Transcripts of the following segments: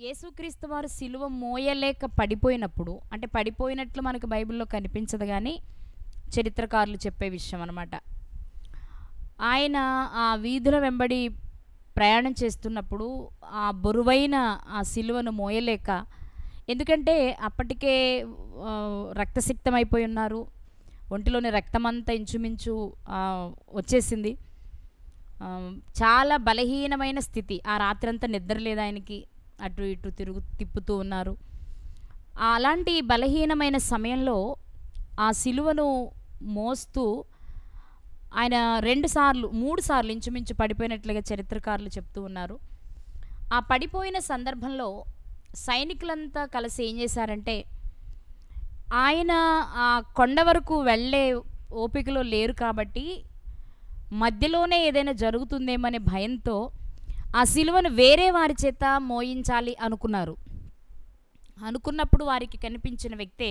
యేసుక్రీస్తు వారు సిలువ మోయలేక పడిపోయినప్పుడు, అంటే పడిపోయినట్లు మనకు బైబిల్లో కనిపించదు కానీ చరిత్రకారులు చెప్పే విషయం అనమాట. ఆయన ఆ వీధుల వెంబడి ప్రయాణం చేస్తున్నప్పుడు ఆ బరువైన ఆ సిలువను మోయలేక, ఎందుకంటే అప్పటికే రక్తసిక్తమైపోయి ఉన్నారు, ఒంటిలోని రక్తమంతా ఇంచుమించు వచ్చేసింది, చాలా బలహీనమైన స్థితి. ఆ రాత్రంతా నిద్రలేదు ఆయనకి, అటు ఇటు తిప్పుతూ ఉన్నారు. అలాంటి బలహీనమైన సమయంలో ఆ సిలువను మోస్తూ ఆయన 2 సార్లు 3 సార్లు ఇంచుమించు పడిపోయినట్లుగా చరిత్రకారులు చెప్తూ ఉన్నారు. ఆ పడిపోయిన సందర్భంలో సైనికులంతా కలిసి ఏం చేశారంటే, ఆయన ఆ కొండ వరకు వెళ్ళే ఓపికలో లేరు కాబట్టి మధ్యలోనే ఏదైనా జరుగుతుందేమనే భయంతో ఆ సిలువను వేరే వారి చేత మోయించాలి అనుకున్నారు. అనుకున్నప్పుడు వారికి కనిపించిన వ్యక్తే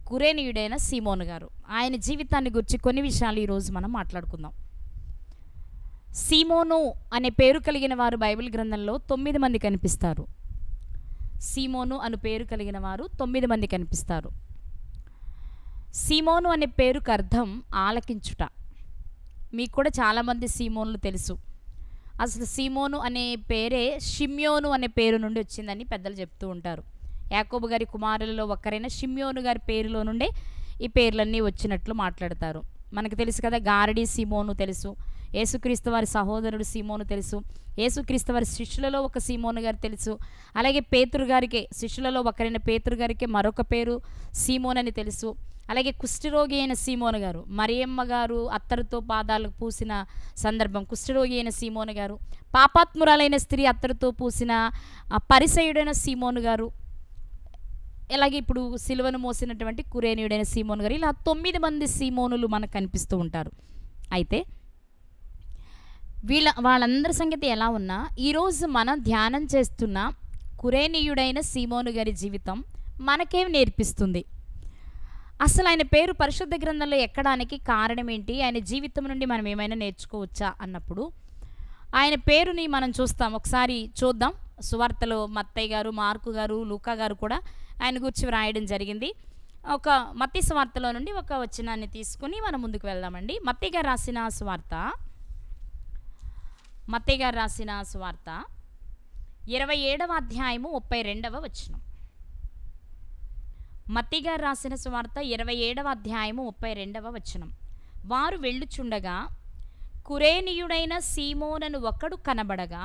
కురేనీయుడైన సీమోను గారు. ఆయన జీవితాన్ని గురించి కొన్ని విషయాలు ఈరోజు మనం మాట్లాడుకుందాం. సీమోను అనే పేరు కలిగిన వారు బైబిల్ గ్రంథంలో 9 మంది కనిపిస్తారు. సీమోను అను పేరు కలిగిన వారు 9 మంది కనిపిస్తారు. సీమోను అనే పేరుకు అర్థం ఆలకించుట. మీకు కూడా చాలామంది సీమోన్లు తెలుసు. అసలు సీమోను అనే పేరే షిమ్యోను అనే పేరు నుండి వచ్చిందని పెద్దలు చెప్తూ ఉంటారు. యాకోబు గారి కుమారులలో ఒకరైన షిమ్యోను గారి పేరులో నుండే ఈ పేర్లన్నీ వచ్చినట్లు మాట్లాడతారు. మనకు తెలుసు కదా, గారడి సీమోను తెలుసు, యేసుక్రీస్తు వారి సహోదరుడు సీమోను తెలుసు, యేసుక్రీస్తు వారి శిష్యులలో ఒక సీమోను గారు తెలుసు. అలాగే పేతురు గారికే, శిష్యులలో ఒకరైన పేతురు గారికే మరొక పేరు సీమోన్ అని తెలుసు. అలాగే కుష్ఠరోగి అయిన సీమోను గారు, మరియమ్మ గారు అత్తరుతో పాదాలకు పూసిన సందర్భం కుష్ఠరోగి అయిన సీమోను గారు, పాపాత్మురాలైన స్త్రీ అత్తరుతో పూసిన పరిసయుడైన సీమోను గారు, అలాగే ఇప్పుడు సిలువను మోసినటువంటి కురేనీయుడైన సీమోను గారు, ఇలా 9 మంది సీమోనులు మనకు కనిపిస్తూ ఉంటారు. అయితే వాళ్ళందరి సంగతి ఎలా ఉన్నా ఈరోజు మనం ధ్యానం చేస్తున్న కురేనీయుడైన సీమోను గారి జీవితం మనకేం నేర్పిస్తుంది? అసలు ఆయన పేరు పరిశుద్ధ గ్రంథంలో ఎక్కడానికి కారణం ఏంటి? ఆయన జీవితం నుండి మనం ఏమైనా నేర్చుకోవచ్చా అన్నప్పుడు ఆయన పేరుని మనం చూస్తాం. ఒకసారి చూద్దాం. సువార్తలో మత్తయి గారు, మార్కు గారు, లూకా గారు కూడా ఆయన గురించి వ్రాయడం జరిగింది. ఒక మత్తయి సువార్తలో నుండి ఒక వచనాన్ని తీసుకుని మనం ముందుకు వెళ్దామండి. మత్తయి గారు రాసిన సువార్త 27వ అధ్యాయము 32వ వచనం. మత్తయి గారు రాసిన సువార్త 27వ అధ్యాయము 32వ వచనం. వారు వెళ్ళుచుండగా కురేనీయుడైన సీమోనను ఒకడు కనబడగా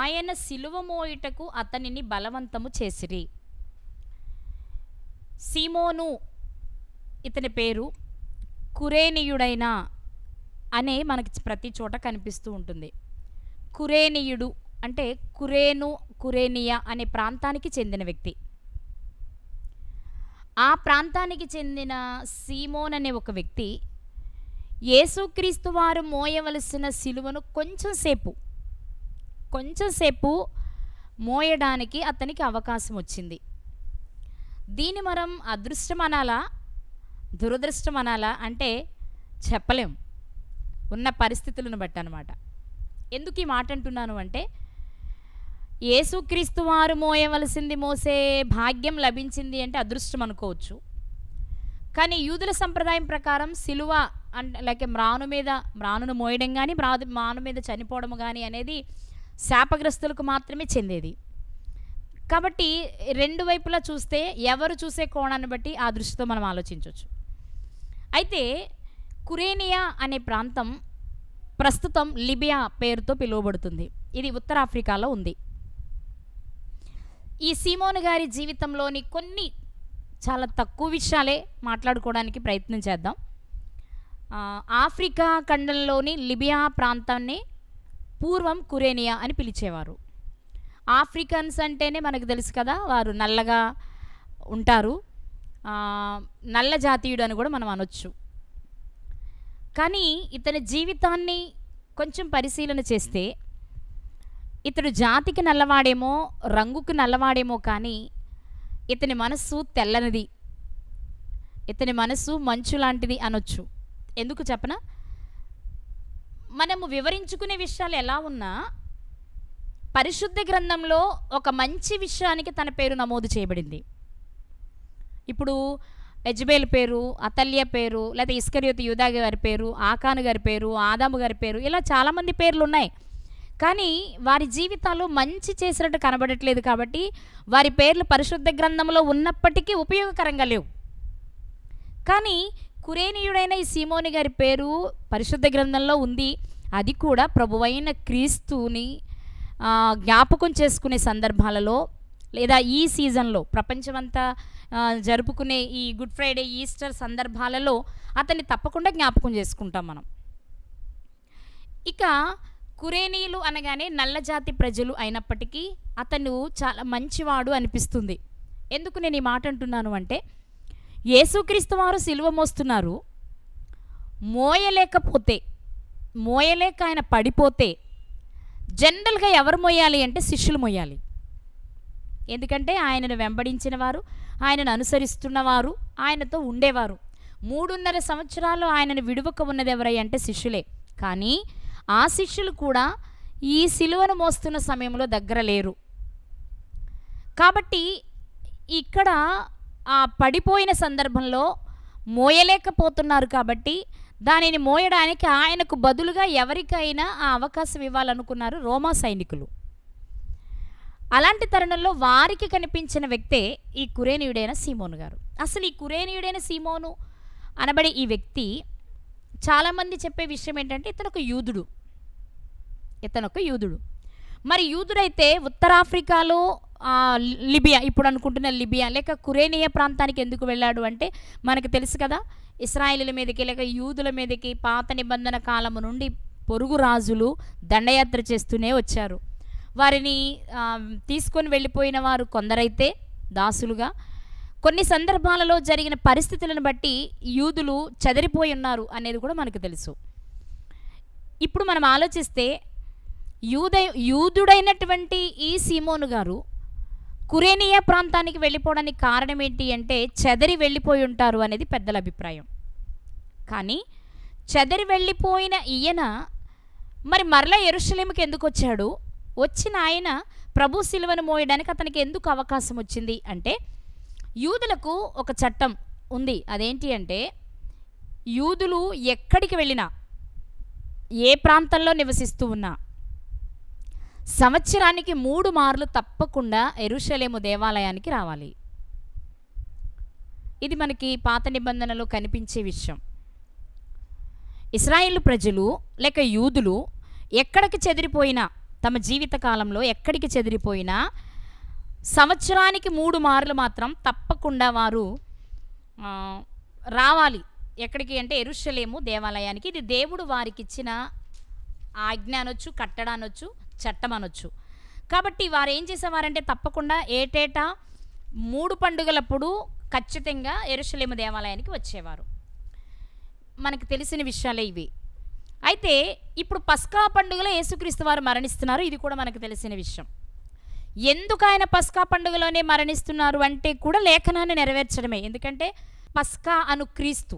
ఆయన సిలువ మోయుటకు అతనిని బలవంతము చేసిరి. సీమోను ఇతని పేరు, కురేనీయుడైన అనే మనకి ప్రతి చోట కనిపిస్తూ ఉంటుంది. కురేనీయుడు అంటే కురేనియా అనే ప్రాంతానికి చెందిన వ్యక్తి. ఆ ప్రాంతానికి చెందిన సీమోన్ అనే ఒక వ్యక్తి యేసుక్రీస్తు వారు మోయవలసిన సిలువను కొంచెం సేపు మోయడానికి అతనికి అవకాశం వచ్చింది. దీన్ని మనం అదృష్టం అనాలా, దురదృష్టం అనాలా అంటే చెప్పలేం, ఉన్న పరిస్థితులను బట్టి అన్నమాట. ఎందుకు ఈ మాట అంటున్నాను అంటే, యేసుక్రీస్తు వారు మోయవలసింది మోసే భాగ్యం లభించింది అంటే అదృష్టం అనుకోవచ్చు. కానీ యూదుల సంప్రదాయం ప్రకారం సిలువ అంటే లైక్ మ్రానును మోయడం కానీ మ్రాను మీద చనిపోవడం కానీ అనేది శాపగ్రస్తులకు మాత్రమే చెందేది. కాబట్టి 2 వైపులా చూస్తే ఎవరు చూసే కోణాన్ని బట్టి ఆ దృష్టితో మనం ఆలోచించవచ్చు. అయితే కురేనియా అనే ప్రాంతం ప్రస్తుతం లిబియా పేరుతో పిలువబడుతుంది. ఇది ఉత్తర ఆఫ్రికాలో ఉంది. ఈ సీమోను గారి జీవితంలోని కొన్ని చాలా తక్కువ విషయాలే మాట్లాడుకోవడానికి ప్రయత్నం చేద్దాం. ఆఫ్రికా ఖండంలోని లిబియా ప్రాంతాన్ని పూర్వం కురేనియా అని పిలిచేవారు. ఆఫ్రికన్స్ అంటేనే మనకు తెలుసు కదా, వారు నల్లగా ఉంటారు, నల్ల జాతీయుడు అని కూడా మనం అనొచ్చు. కానీ ఇతని జీవితాన్ని కొంచెం పరిశీలన చేస్తే ఇతడు జాతికి నల్లవాడేమో, రంగుకు నల్లవాడేమో, కానీ ఇతని మనస్సు తెల్లనిది, ఇతని మనస్సు మంచు లాంటిది అనొచ్చు. ఎందుకు చెప్పనా? మనము వివరించుకునే విషయాలు ఎలా ఉన్నా పరిశుద్ధ గ్రంథంలో ఒక మంచి విషయానికి తన పేరు నమోదు చేయబడింది. ఇప్పుడు యెజబేలు పేరు, అతల్య పేరు, లేదా ఇస్కరియోతు యూదా గారి పేరు, ఆకాను గారి పేరు, ఆదాము గారి పేరు, ఇలా చాలామంది పేర్లు ఉన్నాయి. కానీ వారి జీవితాలు మంచి చేసినట్టు కనబడట్లేదు. కాబట్టి వారి పేర్లు పరిశుద్ధ గ్రంథంలో ఉన్నప్పటికీ ఉపయోగకరంగా లేవు. కానీ కురేనీయుడైన ఈ సీమోని గారి పేరు పరిశుద్ధ గ్రంథంలో ఉంది. అది కూడా ప్రభువైన క్రీస్తుని జ్ఞాపకం చేసుకునే సందర్భాలలో, లేదా ఈ సీజన్లో ప్రపంచమంతా జరుపుకునే ఈ గుడ్ ఫ్రైడే, ఈస్టర్ సందర్భాలలో అతన్ని తప్పకుండా జ్ఞాపకం చేసుకుంటాం మనం. ఇక కురేనీయులు అనగానే నల్లజాతి ప్రజలు అయినప్పటికీ అతను చాలా మంచివాడు అనిపిస్తుంది. ఎందుకు నేను ఈ మాట అంటున్నాను అంటే, యేసుక్రీస్తు వారు సిలువ మోస్తున్నారు, మోయలేక ఆయన పడిపోతే జనరల్గా ఎవరు మోయాలి అంటే శిష్యులు మోయాలి. ఎందుకంటే ఆయనను వెంబడించిన వారు, ఆయనను అనుసరిస్తున్నవారు, ఆయనతో ఉండేవారు. 3.5 సంవత్సరాలు ఆయనను విడువక ఉన్నది ఎవరై అంటే శిష్యులే. కానీ ఆ శిష్యులు కూడా ఈ సిలువను మోస్తున్న సమయంలో దగ్గర లేరు. కాబట్టి ఇక్కడ ఆ పడిపోయిన సందర్భంలో మోయలేకపోతున్నారు. కాబట్టి దానిని మోయడానికి ఆయనకు బదులుగా ఎవరికైనా ఆ అవకాశం ఇవ్వాలనుకున్నారు రోమా సైనికులు. అలాంటి తరుణంలో వారికి కనిపించిన వ్యక్తే ఈ కురేనీయుడైన సీమోను గారు. అసలు ఈ కురేనీయుడైన సీమోను అనబడే ఈ వ్యక్తి, చాలామంది చెప్పే విషయం ఏంటంటే ఇతను ఒక యూదుడు. మరి యూదుడైతే ఉత్తరాఫ్రికాలో లిబియా, ఇప్పుడు అనుకుంటున్న లిబియా లేక కురేనియా ప్రాంతానికి ఎందుకు వెళ్ళాడు అంటే మనకు తెలుసు కదా, ఇశ్రాయేలీల మీదకి లేక యూదుల మీదకి పాత నిబంధన కాలము నుండి పొరుగు రాజులు దండయాత్ర చేస్తూనే వచ్చారు. వారిని తీసుకొని వెళ్ళిపోయిన వారు కొందరైతే దాసులుగా, కొన్ని సందర్భాలలో జరిగిన పరిస్థితులను బట్టి యూదులు చెదరిపోయి ఉన్నారు అనేది కూడా మనకు తెలుసు. ఇప్పుడు మనం ఆలోచిస్తే యూదుడైనటువంటి ఈ సీమోను గారు కురేనియా ప్రాంతానికి వెళ్ళిపోవడానికి కారణం ఏంటి అంటే చెదరి వెళ్ళిపోయి ఉంటారు అనేది పెద్దల అభిప్రాయం. కానీ చెదరి వెళ్ళిపోయిన ఈయన మరి మరలా యెరూషలేముకి ఎందుకు వచ్చాడు? వచ్చిన ఆయన ప్రభు సిలువను మోయడానికి అతనికి ఎందుకు అవకాశం వచ్చింది అంటే, యూదులకు ఒక చట్టం ఉంది. అదేంటి అంటే, యూదులు ఎక్కడికి వెళ్ళినా, ఏ ప్రాంతంలో నివసిస్తూ ఉన్నా సంవత్సరానికి 3 మార్లు తప్పకుండా యెరూషలేము దేవాలయానికి రావాలి. ఇది మనకి పాత నిబంధనలో కనిపించే విషయం. ఇశ్రాయేలు ప్రజలు లేక యూదులు ఎక్కడికి చెదిరిపోయినా, తమ జీవిత కాలంలో ఎక్కడికి చెదిరిపోయినా సంవత్సరానికి 3 మార్లు మాత్రం తప్పకుండా వారు రావాలి. ఎక్కడికి అంటే యెరూషలేము దేవాలయానికి. ఇది దేవుడు వారికి ఇచ్చిన ఆజ్ఞ అనొచ్చు, కట్టడ అనొచ్చు, చట్టం అనొచ్చు. కాబట్టి వారు ఏం చేసేవారంటే తప్పకుండా ఏటేటా 3 పండుగలప్పుడు ఖచ్చితంగా యెరూషలేము దేవాలయానికి వచ్చేవారు. మనకు తెలిసిన విషయాలే ఇవి. అయితే ఇప్పుడు పస్కా పండుగలో యేసుక్రీస్తు వారు మరణిస్తున్నారు. ఇది కూడా మనకు తెలిసిన విషయం. ఎందుకు ఆయన పస్కా పండుగలోనే మరణిస్తున్నారు అంటే కూడా లేఖనాన్ని నెరవేర్చడమే. ఎందుకంటే పస్కా అను క్రీస్తు,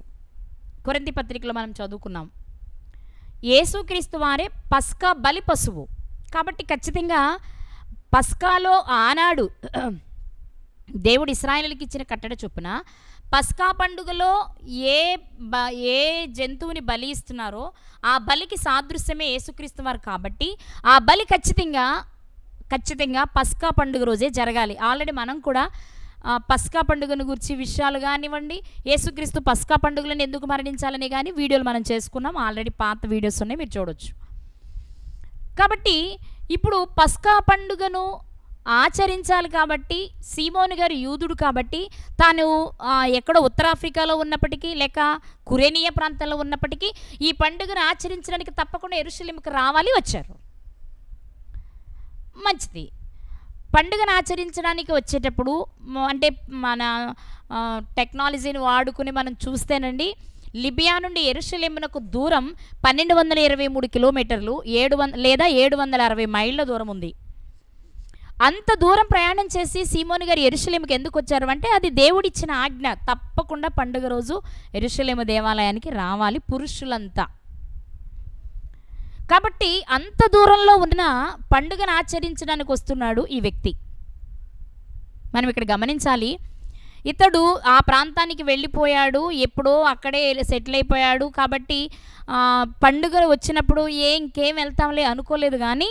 కొరింథీ పత్రికలో మనం చదువుకున్నాం, యేసుక్రీస్తు వారే పస్కా బలి పశువు. కాబట్టి ఖచ్చితంగా పస్కాలో ఆనాడు దేవుడు ఇశ్రాయేలుకి ఇచ్చిన కట్టడ చొప్పున పస్కా పండుగలో ఏ జంతువుని బలి ఇస్తున్నారో ఆ బలికి సాదృశ్యమే యేసుక్రీస్తు వారు. కాబట్టి ఆ బలి ఖచ్చితంగా పస్కా పండుగ రోజే జరగాలి. ఆల్రెడీ మనం కూడా పస్కా పండుగను గురించి విషయాలు కానివ్వండి, యేసుక్రీస్తు పస్కా పండుగలను ఎందుకు మరణించాలని కానీ వీడియోలు మనం చేసుకున్నాం. ఆల్రెడీ పాత వీడియోస్ ఉన్నాయి, మీరు చూడొచ్చు. కాబట్టి ఇప్పుడు పస్కా పండుగను ఆచరించాలి. కాబట్టి సీమోను గారు యూదుడు కాబట్టి తాను ఎక్కడో ఉత్తరాఫ్రికాలో ఉన్నప్పటికీ లేక కురేనియా ప్రాంతంలో ఉన్నప్పటికీ ఈ పండుగను ఆచరించడానికి తప్పకుండా యెరూషలేముకు రావాలి, వచ్చారు. మంచిది. పండుగను ఆచరించడానికి వచ్చేటప్పుడు అంటే మన టెక్నాలజీని వాడుకుని మనం చూస్తేనండి, లిబియా నుండి యెరూషలేమునకు దూరం 1223 కిలోమీటర్లు, 760 మైళ్ళ దూరం ఉంది. అంత దూరం ప్రయాణం చేసి సీమోను గారు యెరూషలేముకి ఎందుకు వచ్చారు అంటే అది దేవుడిచ్చిన ఆజ్ఞ. తప్పకుండా పండుగ రోజు యెరూషలేము దేవాలయానికి రావాలి పురుషులంతా. కాబట్టి అంత దూరంలో ఉన్న పండుగను ఆచరించడానికి వస్తున్నాడు ఈ వ్యక్తి. మనం ఇక్కడ గమనించాలి, ఇతడు ఆ ప్రాంతానికి వెళ్ళిపోయాడు, ఎప్పుడో అక్కడే సెటిల్ అయిపోయాడు. కాబట్టి పండుగలు వచ్చినప్పుడు ఇంకేం వెళ్తాంలే అనుకోలేదు. కానీ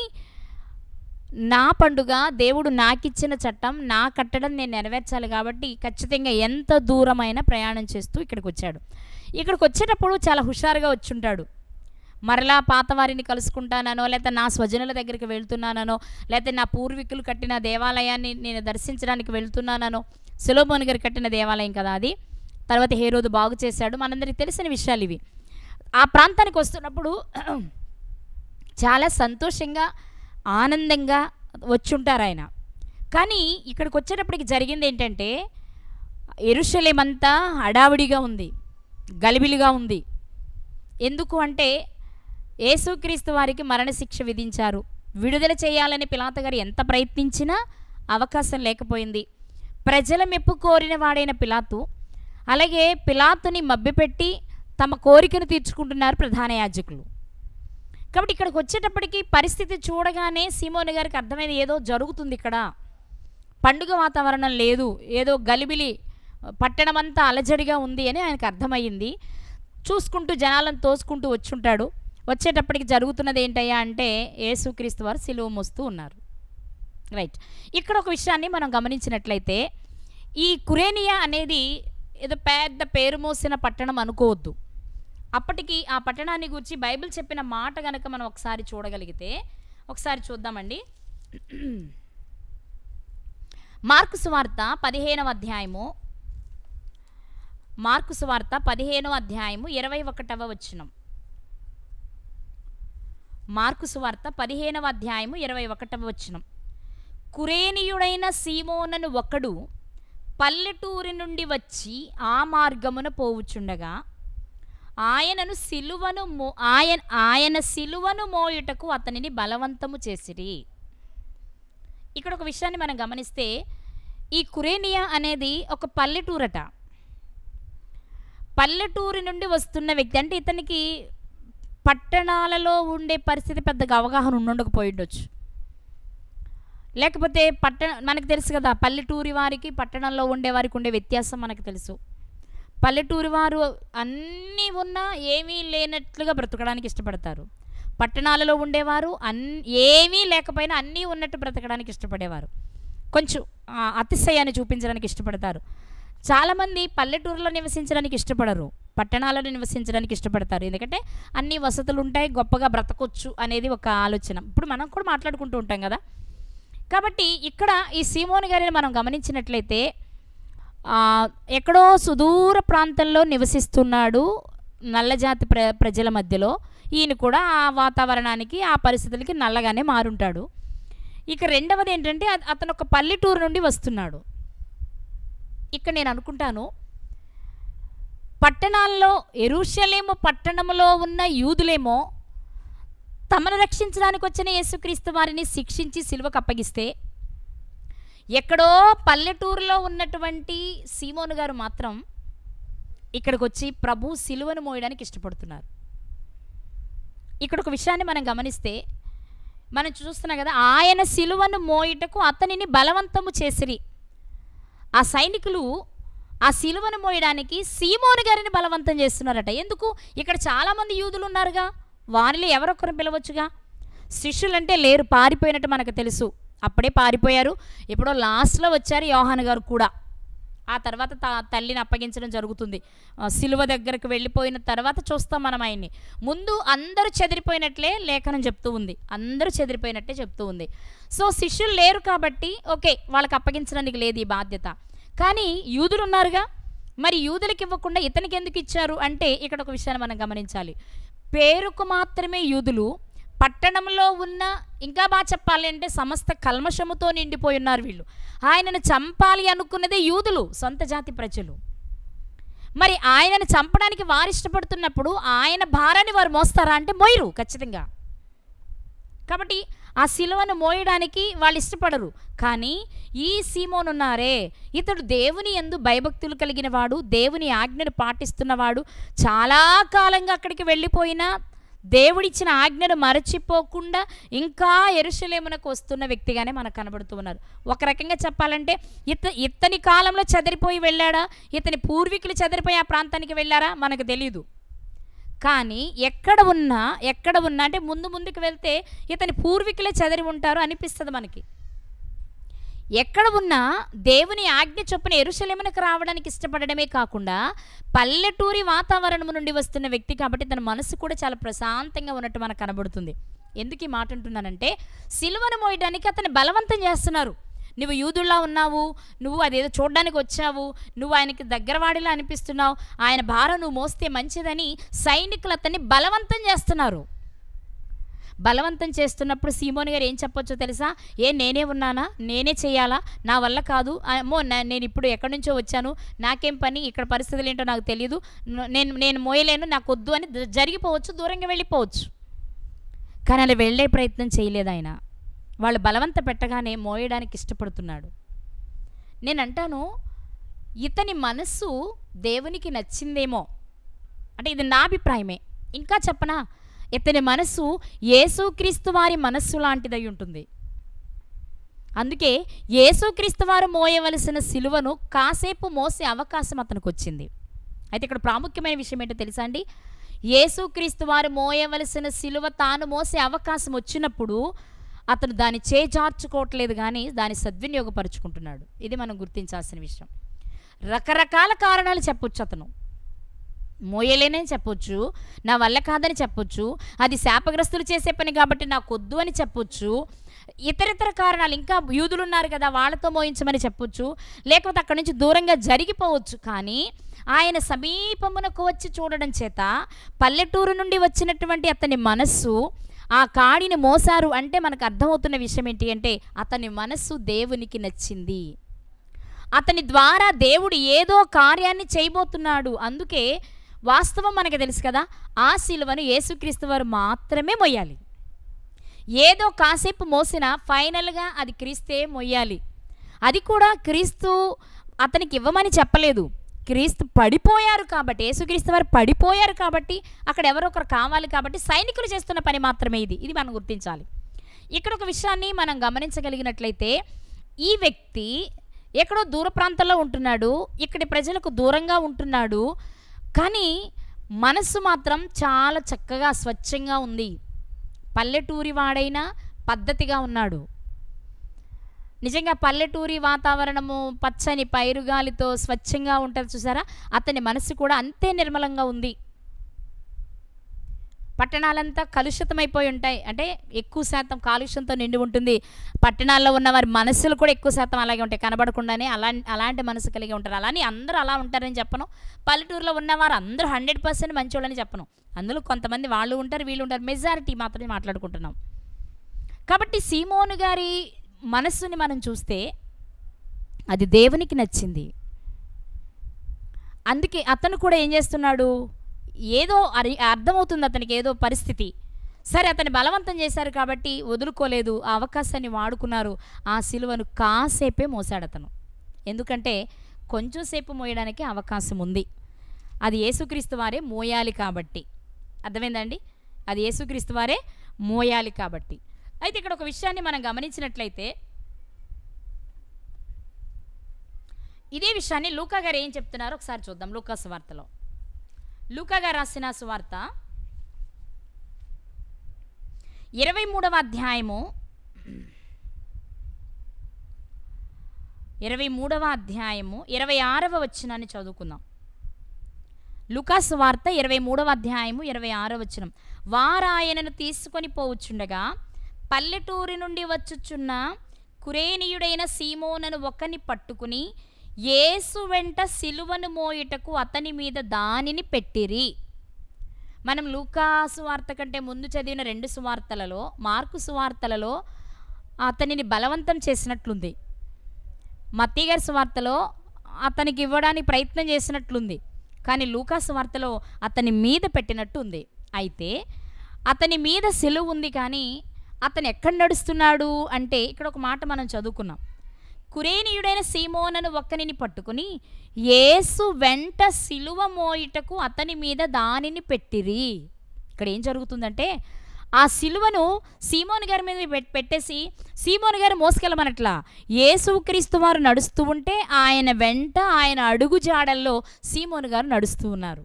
నా పండుగ, దేవుడు నాకిచ్చిన చట్టం, నా కట్టడం నేను నెరవేర్చాలి కాబట్టి ఖచ్చితంగా ఎంత దూరమైనా ప్రయాణం చేస్తూ ఇక్కడికి వచ్చాడు. ఇక్కడికి వచ్చేటప్పుడు చాలా హుషారుగా వచ్చుంటాడు. మరలా పాతవారిని కలుసుకుంటానో, లేకపోతే నా స్వజనుల దగ్గరికి వెళ్తున్నానో, లేకపోతే నా పూర్వీకులు కట్టిన దేవాలయాన్ని నేను దర్శించడానికి వెళ్తున్నానో. సొలొమోను గారు కట్టిన దేవాలయం కదా అది. తర్వాత హేరోదు బాగు చేశాడు. మనందరికీ తెలిసిన విషయాలు ఇవి. ఆ ప్రాంతానికి వస్తున్నప్పుడు చాలా సంతోషంగా, ఆనందంగా వచ్చుంటారు ఆయన. కానీ ఇక్కడికి వచ్చేటప్పటికి జరిగింది ఏంటంటే, యెరూషలేము అంతా హడావిడిగా ఉంది, గలిబిలిగా ఉంది. ఎందుకు అంటే, యేసుక్రీస్తు వారికి మరణశిక్ష విధించారు. విడుదల చేయాలని పిలాతు గారు ఎంత ప్రయత్నించినా అవకాశం లేకపోయింది. ప్రజల మెప్పు కోరిన వాడైన పిలాతు, అలాగే పిలాతుని మభ్యపెట్టి తమ కోరికను తీర్చుకుంటున్నారు ప్రధాన యాజకులు. కాబట్టి ఇక్కడికి వచ్చేటప్పటికి పరిస్థితి చూడగానే సీమోను గారికి అర్థమైంది, ఏదో జరుగుతుంది ఇక్కడ, పండుగ వాతావరణం లేదు, ఏదో గలిబిలి, పట్టణమంతా అలజడిగా ఉంది అని ఆయనకు అర్థమయ్యింది. చూసుకుంటూ జనాలను తోసుకుంటూ వచ్చుంటాడు. వచ్చేటప్పటికి జరుగుతున్నది ఏంటయ్యా అంటే, యేసుక్రీస్తు వారు సిలువ మోస్తూ ఉన్నారు. రైట్. ఇక్కడ ఒక విషయాన్ని మనం గమనించినట్లయితే, ఈ కురేనియా అనేది ఏదో పెద్ద పేరు మోసిన పట్టణం అనుకోవద్దు. అప్పటికి ఆ పట్టణాన్ని గురించి బైబిల్ చెప్పిన మాట కనుక మనం ఒకసారి చూడగలిగితే, ఒకసారి చూద్దామండి. మార్కు సువార్త 15వ అధ్యాయము, మార్కు సువార్త 15వ అధ్యాయము 21వ వచనం. మార్కు సువార్త 15వ అధ్యాయము 21వ వచనం. కురేనీయుడైన సీమోనను ఒకడు పల్లెటూరి నుండి వచ్చి ఆ మార్గమున పోవుచుండగా ఆయన సిలువను మోయుటకు అతనిని బలవంతము చేసిరి. ఇక్కడ ఒక విషయాన్ని మనం గమనిస్తే, ఈ కురేనియా అనేది ఒక పల్లెటూరట. పల్లెటూరి నుండి వస్తున్న వ్యక్తి అంటే ఇతనికి పట్టణాలలో ఉండే పరిస్థితి పెద్దగా అవగాహన ఉండకపోయి ఉండొచ్చు. లేకపోతే మనకు తెలుసు కదా, పల్లెటూరి వారికి పట్టణంలో ఉండేవారికి ఉండే వ్యత్యాసం మనకు తెలుసు. పల్లెటూరి వారు అన్నీ ఉన్నా ఏమీ లేనట్లుగా బ్రతకడానికి ఇష్టపడతారు. పట్టణాలలో ఉండేవారు ఏమీ లేకపోయినా అన్నీ ఉన్నట్టు బ్రతకడానికి ఇష్టపడేవారు. కొంచెం అతిశయాన్ని చూపించడానికి ఇష్టపడతారు. చాలామంది పల్లెటూరులో నివసించడానికి ఇష్టపడరు, పట్టణాలలో నివసించడానికి ఇష్టపడతారు. ఎందుకంటే అన్ని వసతులు ఉంటాయి, గొప్పగా బ్రతకొచ్చు అనేది ఒక ఆలోచన. ఇప్పుడు మనం కూడా మాట్లాడుకుంటూ ఉంటాం కదా. కాబట్టి ఇక్కడ ఈ సీమోను గారిని మనం గమనించినట్లయితే, ఎక్కడో సుదూర ప్రాంతంలో నివసిస్తున్నాడు, నల్లజాతి ప్రజల మధ్యలో. ఈయన కూడా ఆ వాతావరణానికి, ఆ పరిస్థితులకి నల్లగానే మారుంటాడు. ఇక రెండవది ఏంటంటే, అతను ఒక పల్లెటూరు నుండి వస్తున్నాడు. ఇక్కడ నేను అనుకుంటాను, పట్టణాల్లో, యెరూషలేము పట్టణంలో ఉన్న యూదులేమో తమను రక్షించడానికి వచ్చిన యేసుక్రీస్తు వారిని శిక్షించి సిలువకు అప్పగిస్తే, ఎక్కడో పల్లెటూరులో ఉన్నటువంటి సీమోను గారు మాత్రం ఇక్కడికి వచ్చి ప్రభు సిలువను మోయడానికి ఇష్టపడుతున్నారు. ఇక్కడ ఒక విషయాన్ని మనం గమనిస్తే, మనం చూస్తున్నాం కదా, ఆయన సిలువను మోయుటకు అతనిని బలవంతము చేసిరి. ఆ సైనికులు ఆ సిలువను మోయడానికి సీమోను గారిని బలవంతం చేస్తున్నారట. ఎందుకు? ఇక్కడ చాలామంది యూదులు ఉన్నారుగా, వారిలో ఎవరొక్కరు పిలవచ్చుగా. శిష్యులంటే లేరు, పారిపోయినట్టు మనకు తెలుసు. అప్పుడే పారిపోయారు. ఎప్పుడో లాస్ట్లో వచ్చారు యోహాను గారు కూడా. ఆ తర్వాత తల్లిని అప్పగించడం జరుగుతుంది. సిలువ దగ్గరకు వెళ్ళిపోయిన తర్వాత చూస్తాం మనం ఆయన్ని. ముందు అందరూ చెదిరిపోయినట్లే లేఖనం చెప్తూ ఉంది, అందరూ చెదిరిపోయినట్టే చెప్తూ ఉంది. సో శిష్యులు లేరు కాబట్టి ఓకే, వాళ్ళకి అప్పగించడానికి లేదు ఈ బాధ్యత. కానీ యూదులు ఉన్నారుగా, మరి యూదులకి ఇవ్వకుండా ఇతనికి ఎందుకు ఇచ్చారు అంటే, ఇక్కడ ఒక విషయాన్ని మనం గమనించాలి. పేరుకు మాత్రమే యూదులు, పట్టణంలో ఉన్న, ఇంకా బాగా చెప్పాలి అంటే సమస్త కల్మషముతో నిండిపోయి ఉన్నారు వీళ్ళు. ఆయనను చంపాలి అనుకున్నదే యూదులు, సొంత జాతి ప్రజలు. మరి ఆయనను చంపడానికి వారు ఇష్టపడుతున్నప్పుడు ఆయన భారాన్ని వారు మోస్తారా అంటే మోయరు ఖచ్చితంగా. కాబట్టి ఆ సిలువను మోయడానికి వాళ్ళు ఇష్టపడరు. కానీ ఈ సీమోను ఉన్నారే, ఇతడు దేవుని యందు భయభక్తులు కలిగిన వాడు, దేవుని ఆజ్ఞను పాటిస్తున్నవాడు, చాలా కాలంగా అక్కడికి వెళ్ళిపోయినా దేవుడిచ్చిన ఆజ్ఞను మరచిపోకుండా ఇంకా యెరూషలేమునకు వస్తున్న వ్యక్తిగానే మనకు కనబడుతూ ఉన్నారు. ఒక రకంగా చెప్పాలంటే ఇతని కాలంలో చెదిరిపోయి వెళ్ళాడా, ఇతని పూర్వీకులు చెదిరిపోయి ఆ ప్రాంతానికి వెళ్ళారా మనకు తెలీదు. కానీ ఎక్కడ ఉన్నా అంటే ముందుకు వెళ్తే ఇతని పూర్వీకులే చెదిరి ఉంటారు అనిపిస్తుంది మనకి. ఎక్కడ ఉన్నా దేవుని ఆజ్ఞ చొప్పున యెరూషలేమునకు రావడానికి ఇష్టపడడమే కాకుండా పల్లెటూరి వాతావరణం నుండి వస్తున్న వ్యక్తి కాబట్టి తన మనసు కూడా చాలా ప్రశాంతంగా ఉన్నట్టు మనకు కనబడుతుంది. ఎందుకు ఈ మాట అంటున్నానంటే, సిలువను మోయడానికి అతన్ని బలవంతం చేస్తున్నారు. నువ్వు యూదుల్లా ఉన్నావు, నువ్వు అదేదో చూడడానికి వచ్చావు, నువ్వు ఆయనకి దగ్గరవాడిలా అనిపిస్తున్నావు, ఆయన భారం నువ్వు మోస్తే మంచిదని సైనికులు అతన్ని బలవంతం చేస్తున్నారు. బలవంతం చేస్తున్నప్పుడు సీమోను గారు ఏం చెప్పొచ్చో తెలుసా? నేనే ఉన్నానా, నేనే చేయాలా, నా వల్ల కాదు, అమ్మో నేను ఇప్పుడు ఎక్కడి నుంచో వచ్చాను, నాకేం పని, ఇక్కడ పరిస్థితులు ఏంటో నాకు తెలియదు, నేను మోయలేను, నాకు వద్దు అని జరిగిపోవచ్చు, దూరంగా వెళ్ళిపోవచ్చు. కానీ అలా వెళ్ళే ప్రయత్నం చేయలేదు ఆయన. వాళ్ళు బలవంత పెట్టగానే మోయడానికి ఇష్టపడుతున్నాడు. నేను అంటాను, ఇతని మనస్సు దేవునికి నచ్చిందేమో, అంటే ఇది నా అభిప్రాయమే. ఇంకా చెప్పనా, ఇతని మనస్సు యేసుక్రీస్తు వారి మనస్సు లాంటిదై ఉంటుంది. అందుకే యేసుక్రీస్తు వారు మోయవలసిన సిలువను కాసేపు మోసే అవకాశం అతనికి వచ్చింది. అయితే ఇక్కడ ప్రాముఖ్యమైన విషయం ఏంటో తెలుసా అండి? యేసుక్రీస్తు వారు మోయవలసిన సిలువ తాను మోసే అవకాశం వచ్చినప్పుడు అతను దాన్ని చేజార్చుకోవట్లేదు, కానీ దాన్ని సద్వినియోగపరుచుకుంటున్నాడు. ఇది మనం గుర్తించాల్సిన విషయం. రకరకాల కారణాలు చెప్పొచ్చు. అతను మోయలేనని చెప్పొచ్చు, నా వల్ల కాదని చెప్పొచ్చు, అది శాపగ్రస్తులు చేసే పని కాబట్టి నాకు వద్దు అని చెప్పొచ్చు, ఇతరితర కారణాలు, ఇంకా యూదులు ఉన్నారు కదా వాళ్ళతో మోయించమని చెప్పొచ్చు, లేకపోతే అక్కడి నుంచి దూరంగా జరిగిపోవచ్చు. కానీ ఆయన సమీపమునకు వచ్చి చూడడం చేత పల్లెటూరు నుండి వచ్చినటువంటి అతని మనస్సు ఆ కాడిని మోసారు అంటే మనకు అర్థమవుతున్న విషయం ఏంటి అంటే, అతని మనస్సు దేవునికి నచ్చింది. అతని ద్వారా దేవుడు ఏదో కార్యాన్ని చేయబోతున్నాడు. అందుకే వాస్తవం మనకు తెలుసు కదా, ఆ సిలువను యేసుక్రీస్తు వారు మాత్రమే మొయ్యాలి. ఏదో కాసేపు మోసినా ఫైనల్గా అది క్రీస్తే మొయ్యాలి. అది కూడా క్రీస్తు అతనికి ఇవ్వమని చెప్పలేదు. క్రీస్తు పడిపోయారు కాబట్టి, యేసుక్రీస్తు వారు పడిపోయారు కాబట్టి అక్కడ ఎవరో ఒకరు కావాలి కాబట్టి సైనికులు చేస్తున్న పని మాత్రమే ఇది మనం గుర్తించాలి. ఇక్కడ ఒక విషయాన్ని మనం గమనించగలిగినట్లయితే, ఈ వ్యక్తి ఎక్కడో దూర ప్రాంతంలో ఉంటున్నాడు, ఇక్కడి ప్రజలకు దూరంగా ఉంటున్నాడు, కానీ మనస్సు మాత్రం చాలా చక్కగా స్వచ్ఛంగా ఉంది. పల్లెటూరి వాడైనా పద్ధతిగా ఉన్నాడు. నిజంగా పల్లెటూరి వాతావరణము పచ్చని పైరుగాలితో స్వచ్ఛంగా ఉంటుంది చూసారా, అతని మనసు కూడా అంతే నిర్మలంగా ఉంది. పట్టణాలంతా కలుషితమైపోయి ఉంటాయి, అంటే ఎక్కువ శాతం కాలుష్యంతో నిండి ఉంటుంది. పట్టణాల్లో ఉన్న వారి మనసులు కూడా ఎక్కువ శాతం అలాగే ఉంటాయి, కనబడకుండానే అలాంటి మనసు కలిగి ఉంటారు. అలానే అందరూ అలా ఉంటారని చెప్పను, పల్లెటూరులో ఉన్నవారు అందరూ 100% మంచోళ్ళని చెప్పను. అందులో కొంతమంది వాళ్ళు ఉంటారు, వీళ్ళు ఉంటారు, మెజారిటీ మాత్రమే మాట్లాడుకుంటున్నాం. కాబట్టి సీమోను గారి మనస్సుని మనం చూస్తే అది దేవునికి నచ్చింది. అందుకే అతను కూడా ఏం చేస్తున్నాడు, ఏదో అర్థమవుతుంది అతనికి ఏదో పరిస్థితి. సరే, అతన్ని బలవంతం చేశారు కాబట్టి వదులుకోలేదు, ఆ అవకాశాన్ని వాడుకున్నారు. ఆ సిలువను కాసేపే మోసాడు అతను. ఎందుకంటే కొంచెం సేపు మోయడానికి అవకాశం ఉంది. అది యేసుక్రీస్తు వారే మోయాలి కాబట్టి. అర్థమైందండి? అది యేసుక్రీస్తు వారే మోయాలి కాబట్టి. అయితే ఇక్కడ ఒక విషయాన్ని మనం గమనించినట్లయితే, ఇదే విషయాన్ని లూకా గారు ఏం చెప్తున్నారో ఒకసారి చూద్దాం. లూకా సువార్తలో, లూకా గారు రాసిన సువార్త 23వ అధ్యాయము 26వ వచనాన్ని చదువుకుందాం. లూకా సువార్త 23వ అధ్యాయము 26వ వచనం. వారాయనను తీసుకొని పోవచ్చుండగా పల్లెటూరి నుండి వచ్చుచున్న కురేనీయుడైన సీమోనను ఒకని పట్టుకుని యేసు వెంట సిలువను మోయుటకు అతని మీద దానిని పెట్టిరి. మనం లూకా సువార్త కంటే ముందు చదివిన 2 సువార్తలలో, మార్కు సువార్తలలో అతనిని బలవంతం చేసినట్లుంది. మత్తయి గారి సువార్తలో అతనికి ఇవ్వడానికి ప్రయత్నం చేసినట్లుంది. కానీ లూకా సువార్తలో అతని మీద పెట్టినట్టు ఉంది. అయితే అతని మీద సిలువ ఉంది, కానీ అతను ఎక్కడ నడుస్తున్నాడు అంటే, ఇక్కడ ఒక మాట మనం చదువుకున్నాం. కురేనీయుడైన సీమోనను ఒక్కనిని పట్టుకుని యేసు వెంట సిలువ మోయుటకు అతని మీద దానిని పెట్టిరి. ఇక్కడ ఏం జరుగుతుందంటే ఆ సిలువను సీమోను గారి మీద పెట్టేసి సీమోను గారు మోసుకెళ్ళమనట్లా, యేసుక్రీస్తు వారు నడుస్తూ ఉంటే ఆయన వెంట ఆయన అడుగు జాడల్లో సీమోను గారు నడుస్తూ ఉన్నారు.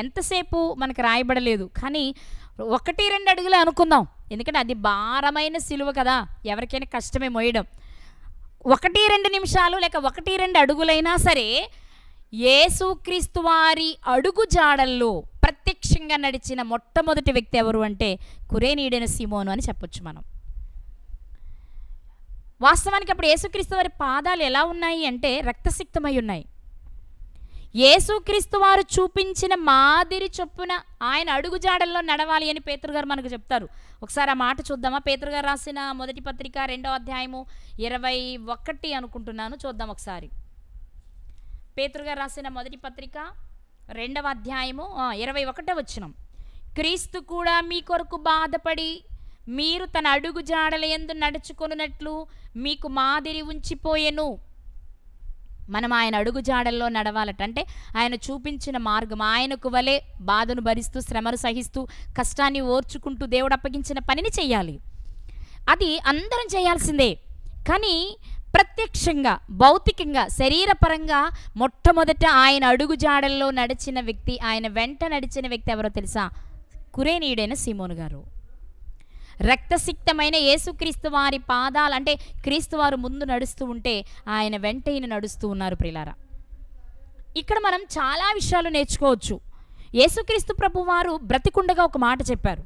ఎంతసేపు మనకు రాయబడలేదు, కానీ 1-2 అడుగులే అనుకుందాం, ఎందుకంటే అది భారమైన సిలువ కదా, ఎవరికైనా కష్టమే మోయడం. 1-2 నిమిషాలు లేక 1-2 అడుగులైనా సరే యేసుక్రీస్తు వారి అడుగు జాడల్లో ప్రత్యక్షంగా నడిచిన మొట్టమొదటి వ్యక్తి ఎవరు అంటే కురేనీయుడైన సీమోను అని చెప్పొచ్చు మనం. వాస్తవానికి అప్పుడు యేసుక్రీస్తు వారి పాదాలు ఎలా ఉన్నాయి అంటే రక్తసిక్తమై ఉన్నాయి. యేసుక్రీస్తు వారు చూపించిన మాదిరి చొప్పున ఆయన అడుగుజాడల్లో నడవాలి అని పేతురు గారు మనకు చెప్తారు. ఒకసారి ఆ మాట చూద్దామా? పేతురు గారు రాసిన మొదటి పత్రిక 2వ అధ్యాయము 21 అనుకుంటున్నాను, చూద్దాం ఒకసారి. పేతురు గారు రాసిన మొదటి పత్రిక 2వ అధ్యాయము 21వ వచనం. క్రీస్తు కూడా మీ కొరకు బాధపడి మీరు తన అడుగు జాడల యందు నడుచుకొనున్నట్లు మీకు మాదిరి ఉంచిపోయెను. మనం ఆయన అడుగు జాడల్లో నడవాలట, అంటే ఆయన చూపించిన మార్గం, ఆయనకు వలె బాధను భరిస్తూ శ్రమను సహిస్తూ కష్టాన్ని ఓర్చుకుంటూ దేవుడు అప్పగించిన పనిని చేయాలి. అది అందరం చేయాల్సిందే. కానీ ప్రత్యక్షంగా భౌతికంగా శరీరపరంగా మొట్టమొదట ఆయన అడుగు జాడల్లో నడిచిన వ్యక్తి, ఆయన వెంట నడిచిన వ్యక్తి ఎవరో తెలుసా? కురేనీయుడైన సీమోను గారు. రక్తసిక్తమైన యేసుక్రీస్తు వారి పాదాలు, అంటే క్రీస్తు వారు ముందు నడుస్తూ ఉంటే ఆయన వెంట ఈయన నడుస్తూ ఉన్నారు. ప్రియులారా, ఇక్కడ మనం చాలా విషయాలు నేర్చుకోవచ్చు. యేసుక్రీస్తు ప్రభు వారు బ్రతికుండగా ఒక మాట చెప్పారు.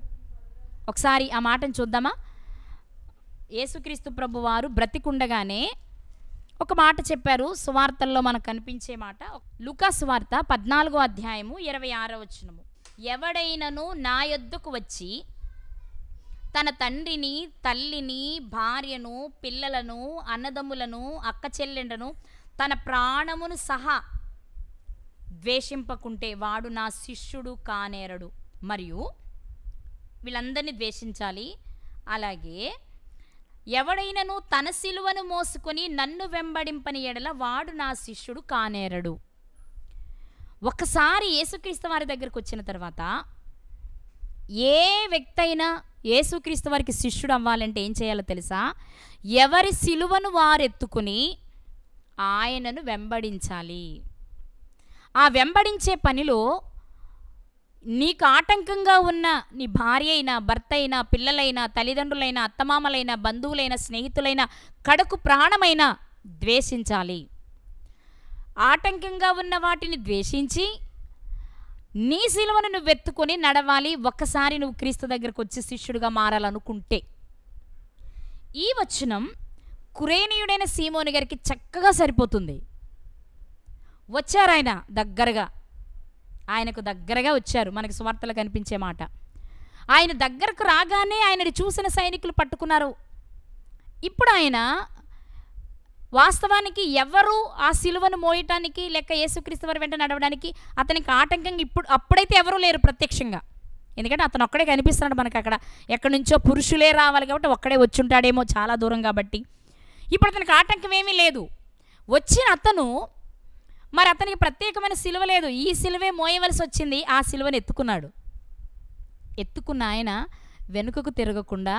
ఒకసారి ఆ మాటను చూద్దామా? యేసుక్రీస్తు ప్రభు వారు బ్రతికుండగానే ఒక మాట చెప్పారు. సువార్తల్లో మనకు కనిపించే మాట. లూకా సువార్త 14వ అధ్యాయము 26వ వచనము. ఎవడైనను నా యొద్దకు వచ్చి తన తండ్రిని, తల్లిని, భార్యను, పిల్లలను, అన్నదమ్ములను, అక్క చెల్లెండను, తన ప్రాణమును సహా ద్వేషింపకుంటే వాడు నా శిష్యుడు కానేరడు. మరియు వీళ్ళందరినీ ద్వేషించాలి. అలాగే ఎవడైనను తన సిలువను మోసుకొని నన్ను వెంబడింపని ఎడల వాడు నా శిష్యుడు కానేరడు. ఒకసారి యేసుక్రీస్తు వారి దగ్గరకు వచ్చిన తర్వాత ఏ వ్యక్తి అయినా యేసుక్రీస్తు వారికి శిష్యుడు అవ్వాలంటే ఏం చేయాలో తెలుసా? ఎవరి సిలువను వారు ఎత్తుకుని ఆయనను వెంబడించాలి. ఆ వెంబడించే పనిలో నీకు ఆటంకంగా ఉన్న నీ భార్య అయినా, భర్త అయినా, పిల్లలైనా, తల్లిదండ్రులైనా, అత్తమామలైనా, బంధువులైనా, స్నేహితులైనా, కడకు ప్రాణమైనా ద్వేషించాలి. ఆటంకంగా ఉన్న వాటిని ద్వేషించి నీ సిలువను నువ్వు ఎత్తుకొని నడవాలి. ఒక్కసారి నువ్వు క్రీస్తు దగ్గరకు వచ్చి శిష్యుడిగా మారాలనుకుంటే. ఈ వచనం కురేనీయుడైన సీమోను గారికి చక్కగా సరిపోతుంది. వచ్చారు ఆయన దగ్గరగా, ఆయనకు దగ్గరగా వచ్చారు. మనకి సువార్తలో కనిపించే మాట. ఆయన దగ్గరకు రాగానే ఆయనని చూసిన సైనికులు పట్టుకున్నారు. ఇప్పుడు ఆయన వాస్తవానికి ఎవరు ఆ సిలువను మోయటానికి లేక యేసుక్రీస్తు వారి వెంట నడవడానికి అతనికి ఆటంకంగా అప్పుడైతే ఎవరూ లేరు ప్రత్యక్షంగా. ఎందుకంటే అతను ఒక్కడే కనిపిస్తున్నాడు మనకు అక్కడ. ఎక్కడి నుంచో పురుషులే రావాలి కాబట్టి ఒక్కడే వచ్చి ఉంటాడేమో, చాలా దూరం కాబట్టి. ఇప్పుడు అతనికి ఆటంకం ఏమీ లేదు. వచ్చిన అతను మరి అతనికి ప్రత్యేకమైన సిలువ లేదు, ఈ సిలువే మోయవలసి వచ్చింది. ఆ సిలువను ఎత్తుకున్నాడు. ఎత్తుకున్న ఆయన వెనుకకు తిరగకుండా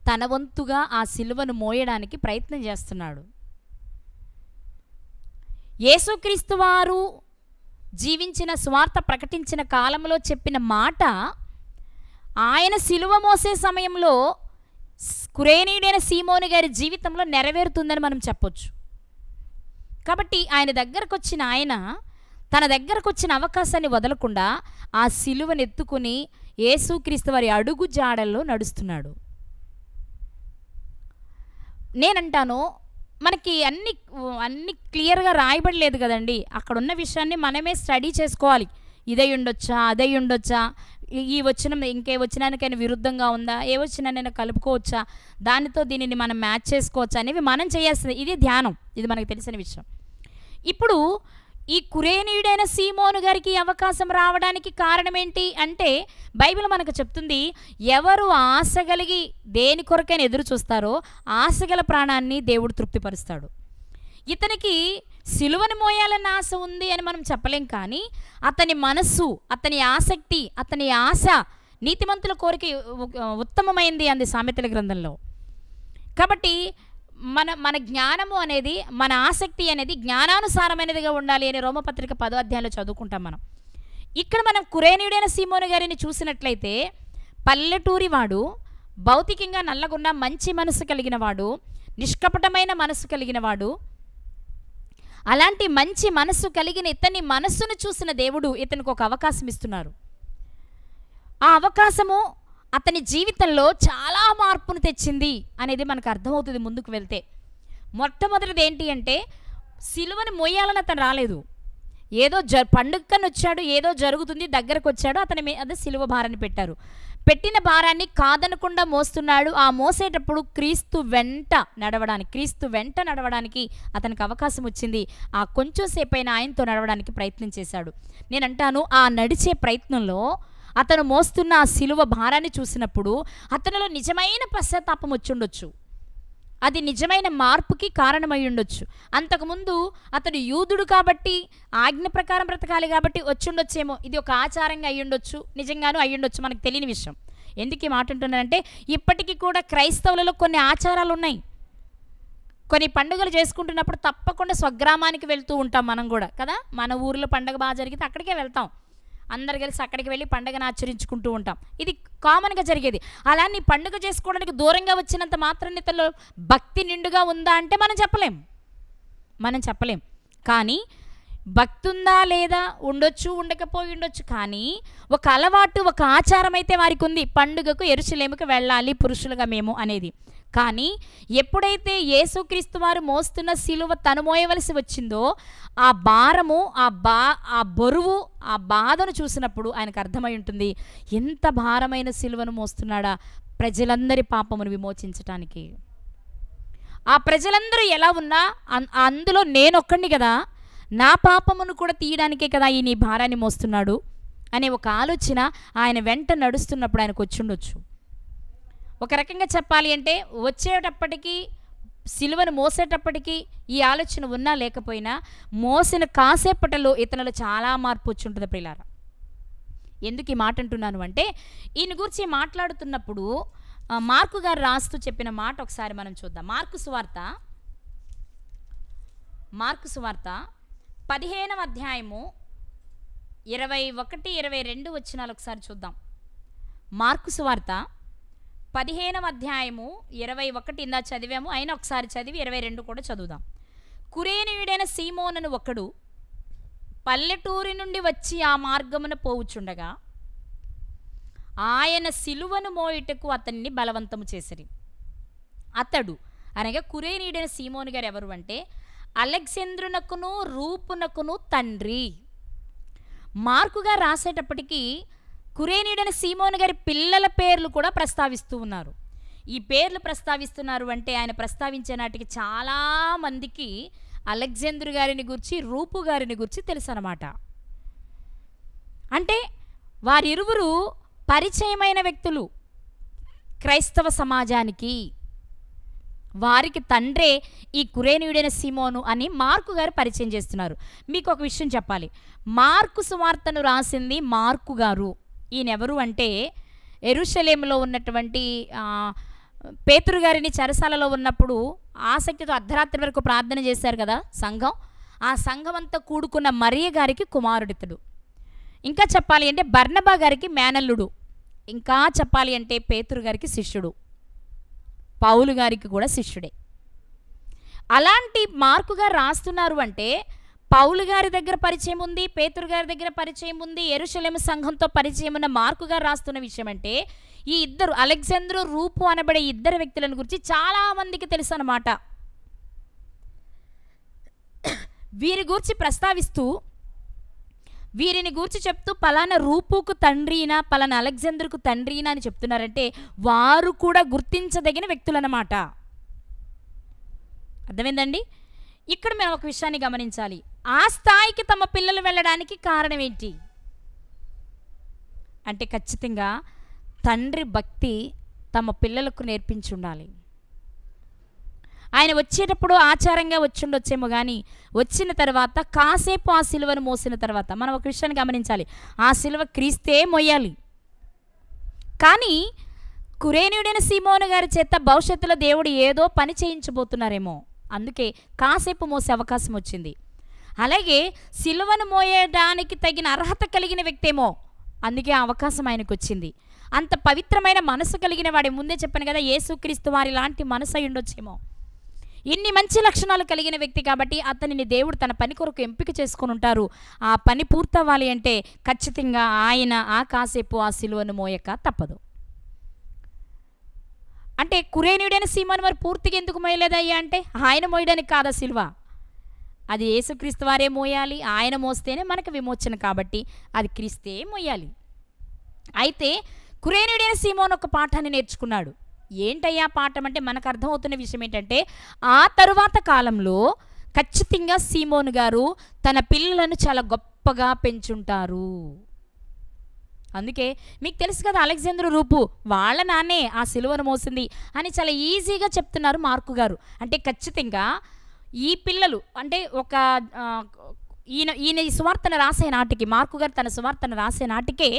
తన వంతుగా ఆ సిలువను మోయడానికి ప్రయత్నం చేస్తున్నాడు. యేసుక్రీస్తు వారు జీవించిన, సువార్త ప్రకటించిన కాలంలో చెప్పిన మాట ఆయన సిలువ మోసే సమయంలో కురేనీయుడైన సీమోను గారి జీవితంలో నెరవేరుతుందని మనం చెప్పొచ్చు. కాబట్టి ఆయన దగ్గరకు వచ్చిన ఆయన తన దగ్గరకు వచ్చిన అవకాశాన్ని వదలకుండా ఆ సిలువను ఎత్తుకుని యేసుక్రీస్తు వారి అడుగు జాడల్లో నడుస్తున్నాడు. నేనంటాను, మనకి అన్ని క్లియర్గా రాయబడలేదు కదండి. అక్కడ ఉన్న విషయాన్ని మనమే స్టడీ చేసుకోవాలి. ఇదే ఉండొచ్చా, అదే ఉండొచ్చా, ఈ వచనం ఇంకే వచనానికైనా విరుద్ధంగా ఉందా, ఏ వచనాన్నైనా కలుపుకోవచ్చా, దానితో దీనిని మనం మ్యాచ్ చేసుకోవచ్చా అనేవి మనం చేయాల్సింది. ఇది ధ్యానం, ఇది మనకు తెలిసిన విషయం. ఇప్పుడు ఈ కురేనీయుడైన సీమోను గారికి అవకాశం రావడానికి కారణం ఏంటి అంటే బైబిల్ మనకు చెప్తుంది, ఎవరు ఆశ కలిగి దేని కొరకైనా ఎదురు చూస్తారో ఆశగల ప్రాణాన్ని దేవుడు తృప్తిపరుస్తాడు. ఇతనికి సిలువను మోయాలన్న ఆశ ఉంది అని మనం చెప్పలేం, కానీ అతని మనస్సు, అతని ఆసక్తి, అతని ఆశ నీతిమంతుల కోరిక ఉత్తమమైంది అంది సామెతల గ్రంథంలో. కాబట్టి మన జ్ఞానము అనేది, మన ఆసక్తి అనేది జ్ఞానానుసారమైనదిగా ఉండాలి అని రోమపత్రిక 10వ అధ్యాయంలో చదువుకుంటాం మనం. ఇక్కడ మనం కురేనీయుడైన సీమోను గారిని చూసినట్లయితే పల్లెటూరి వాడు, భౌతికంగా నల్లగున్న మంచి మనసు కలిగిన వాడు, నిష్కపటమైన మనసు కలిగిన వాడు. అలాంటి మంచి మనసు కలిగిన ఇతని మనస్సును చూసిన దేవుడు ఇతనికి ఒక అవకాశం ఇస్తున్నారు. ఆ అవకాశము అతని జీవితంలో చాలా మార్పును తెచ్చింది అనేది మనకు అర్థమవుతుంది ముందుకు వెళ్తే. మొట్టమొదటిది ఏంటి అంటే, సిలువను మోయాలని అతను రాలేదు. ఏదో పండుగకని వచ్చాడు, ఏదో జరుగుతుంది, దగ్గరకు వచ్చాడు, అతని మీద సిలువ భారాన్ని పెట్టారు. పెట్టిన భారాన్ని కాదనకుండా మోస్తున్నాడు. ఆ మోసేటప్పుడు క్రీస్తు వెంట నడవడానికి అతనికి అవకాశం వచ్చింది. ఆ కొంచెం సేపైన ఆయనతో నడవడానికి ప్రయత్నం చేశాడు. నేనంటాను, ఆ నడిచే ప్రయత్నంలో అతను మోస్తున్న ఆ సిలువ భారాన్ని చూసినప్పుడు అతనిలో నిజమైన పశ్చాత్తాపం వచ్చుండొచ్చు. అది నిజమైన మార్పుకి కారణమై ఉండొచ్చు. అంతకుముందు అతడు యూదుడు కాబట్టి, ఆజ్ఞ ప్రకారం బ్రతకాలి కాబట్టి వచ్చుండొచ్చేమో. ఇది ఒక ఆచారంగా అయ్యుండొచ్చు, నిజంగానూ అయ్యుండొచ్చు, మనకు తెలియని విషయం. ఎందుకు ఈ మాట అంటున్నానంటే, ఇప్పటికీ కూడా క్రైస్తవులలో కొన్ని ఆచారాలు ఉన్నాయి. కొన్ని పండుగలు చేసుకుంటున్నప్పుడు తప్పకుండా స్వగ్రామానికి వెళ్తూ ఉంటాం మనం కూడా కదా. మన ఊరిలో పండుగ బాగా జరిగితే అక్కడికే వెళ్తాం, అందరు కలిసి అక్కడికి వెళ్ళి పండుగను ఆచరించుకుంటూ ఉంటాం. ఇది కామన్గా జరిగేది. అలా నీ పండుగ చేసుకోవడానికి దూరంగా వచ్చినంత మాత్రం ఇతరులో భక్తి నిండుగా ఉందా అంటే మనం చెప్పలేం. కానీ భక్తి ఉందా లేదా, ఉండొచ్చు, ఉండకపోయి ఉండొచ్చు. కానీ ఒక అలవాటు, ఒక ఆచారం అయితే వారికి ఉంది. పండుగకు యెరూషలేముకు వెళ్ళాలి పురుషులుగా మేము అనేది. కానీ ఎప్పుడైతే యేసుక్రీస్తు వారు మోస్తున్న సిలువ తను మోయవలసి వచ్చిందో, ఆ భారము, ఆ బరువు, ఆ బాధను చూసినప్పుడు ఆయనకు అర్థమై ఉంటుంది, ఎంత భారమైన సిలువను మోస్తున్నాడా ప్రజలందరి పాపమును విమోచించటానికి. ఆ ప్రజలందరూ ఎలా ఉన్నా అందులో నేనొక్కడిని కదా, నా పాపమును కూడా తీయడానికే కదా ఈ నీ భారాన్ని మోస్తున్నాడు అనే ఒక ఆలోచన ఆయన వెంట నడుస్తున్నప్పుడు ఆయనకు వచ్చుండొచ్చు. ఒక రకంగా చెప్పాలి అంటే, వచ్చేటప్పటికీ సిలువను మోసేటప్పటికీ ఈ ఆలోచన ఉన్నా లేకపోయినా మోసిన కాసేపటిలో ఇతనిలో చాలా మార్పు వచ్చి ఉంటుంది ప్రియులారా. ఎందుకు ఈ మాట అంటున్నాను అంటే, ఈయన గురించి మాట్లాడుతున్నప్పుడు మార్కు గారు రాస్తూ చెప్పిన మాట ఒకసారి మనం చూద్దాం. మార్కు సువార్త 15వ అధ్యాయము 21-22 వచనాలు ఒకసారి చూద్దాం. మార్కు సువార్త 15వ అధ్యాయము 21 ఇందా చదివాము, అయినా ఒకసారి చదివి 22 కూడా చదువుదాం. కురేనీయుడైన సీమోనును ఒకడు పల్లెటూరి నుండి వచ్చి ఆ మార్గమున పోవుచుండగా ఆయన సిలువను మోయుటకు అతన్ని బలవంతము చేసిరి. అతడు అనగా కురేనీయుడైన సీమోను గారు ఎవరు అంటే, అలెగ్జాంద్రునకును రూపునకును తండ్రి. మార్కు గారు రాసేటప్పటికీ కురేనీయుడైన సీమోను గారి పిల్లల పేర్లు కూడా ప్రస్తావిస్తూ ఉన్నారు. ఈ పేర్లు ప్రస్తావిస్తున్నారు అంటే ఆయన ప్రస్తావించే నాటికి చాలామందికి అలెగ్జాంద్రు గారిని గురించి, రూపు గారిని గురించి తెలుసు అన్నమాట. అంటే వారిరువురు పరిచయమైన వ్యక్తులు క్రైస్తవ సమాజానికి. వారికి తండ్రే ఈ కురేనీయుడైన సీమోను అని మార్కు గారు పరిచయం చేస్తున్నారు. మీకు ఒక విషయం చెప్పాలి, మార్కు సువార్తను రాసింది మార్కు గారు. ఈయన ఎవరు అంటే, యెరూషలేములో ఉన్నటువంటి పేతురు గారిని చెరసాలలో ఉన్నప్పుడు ఆసక్తితో అర్ధరాత్రి వరకు ప్రార్థన చేశారు కదా సంఘం. ఆ సంఘం అంతా కూడుకున్న మరియ గారికి కుమారుడితడు. ఇంకా చెప్పాలి అంటే బర్నబా గారికి మేనల్లుడు. ఇంకా చెప్పాలి అంటే పేతురు గారికి శిష్యుడు, పౌలు గారికి కూడా శిష్యుడే. అలాంటి మార్కు గారు రాస్తున్నారు అంటే పౌలు గారి దగ్గర పరిచయం ఉంది, పేతురు గారి దగ్గర పరిచయం ఉంది, యెరూషలేము సంఘంతో పరిచయం ఉన్న మార్కు గారు రాస్తున్న విషయం అంటే, ఈ ఇద్దరు అలెగ్జాంద్రు, రూపు అనబడే ఇద్దరు వ్యక్తులను గురించి చాలామందికి తెలుసు అన్నమాట. వీరి గురించి ప్రస్తావిస్తూ, వీరిని గూర్చి చెప్తూ పలానా రూపుకు తండ్రినా, పలానా అలెగ్జాంద్రుకు తండ్రినా అని చెప్తున్నారంటే వారు కూడా గుర్తించదగిన వ్యక్తులన్నమాట. అర్థమైందండి? ఇక్కడ మనం ఒక విషయాన్ని గమనించాలి. ఆ స్థాయికి తమ పిల్లలు వెళ్ళడానికి కారణం ఏంటి అంటే, ఖచ్చితంగా తండ్రి భక్తి తమ పిల్లలకు నేర్పించి ఉండాలి. ఆయన వచ్చేటప్పుడు ఆచారంగా వచ్చిండొచ్చేమో కానీ వచ్చిన తర్వాత కాసేపు ఆ సిలువను మోసిన తర్వాత మనం ఒక విషయాన్ని గమనించాలి. ఆ సిలువ క్రీస్తే మోయాలి. కానీ కురేనీయుడైన సీమోను గారి చేత భవిష్యత్తులో దేవుడు ఏదో పని చేయించబోతున్నారేమో, అందుకే కాసేపు మోసే అవకాశం వచ్చింది. అలాగే సిలువను మోయడానికి తగిన అర్హత కలిగిన వ్యక్తేమో, అందుకే ఆ అవకాశం ఆయనకు వచ్చింది. అంత పవిత్రమైన మనసు కలిగిన వాడి, ముందే చెప్పాను కదా, యేసుక్రీస్తు వారి లాంటి మనసు అయి ఉండొచ్చేమో. ఇన్ని మంచి లక్షణాలు కలిగిన వ్యక్తి కాబట్టి అతనిని దేవుడు తన పని కొరకు ఎంపిక చేసుకొని ఉంటారు. ఆ పని పూర్తవ్వాలి అంటే ఖచ్చితంగా ఆయన ఆ కాసేపు ఆ సిలువను మోయక తప్పదు. అంటే కురేనీయుడైన సీమోను మరి పూర్తిగా ఎందుకు మోయలేదయ్యా అంటే, ఆయన మోయడానికి కాదా సిలువ, అది యేసుక్రీస్తు వారే మోయాలి. ఆయన మోస్తేనే మనకు విమోచన, కాబట్టి అది క్రీస్తే మోయాలి. అయితే కురేనీయుడైన సీమోను ఒక పాఠాన్ని నేర్చుకున్నాడు. ఏంటయ్యా పాఠం అంటే, మనకు అర్థమవుతున్న విషయం ఏంటంటే, ఆ తరువాత కాలంలో ఖచ్చితంగా సీమోను గారు తన పిల్లలను చాలా గొప్పగా పెంచుంటారు. అందుకే మీకు తెలుసు కదా, అలెగ్జాండర్ రూపు వాళ్ళ నాన్నే ఆ సిలువను మోసింది అని చాలా ఈజీగా చెప్తున్నారు మార్కు గారు. అంటే ఖచ్చితంగా ఈ పిల్లలు అంటే ఒక ఈయన ఈ సువార్తను రాసే నాటికి, మార్కు గారు తన సువార్తను రాసే నాటికే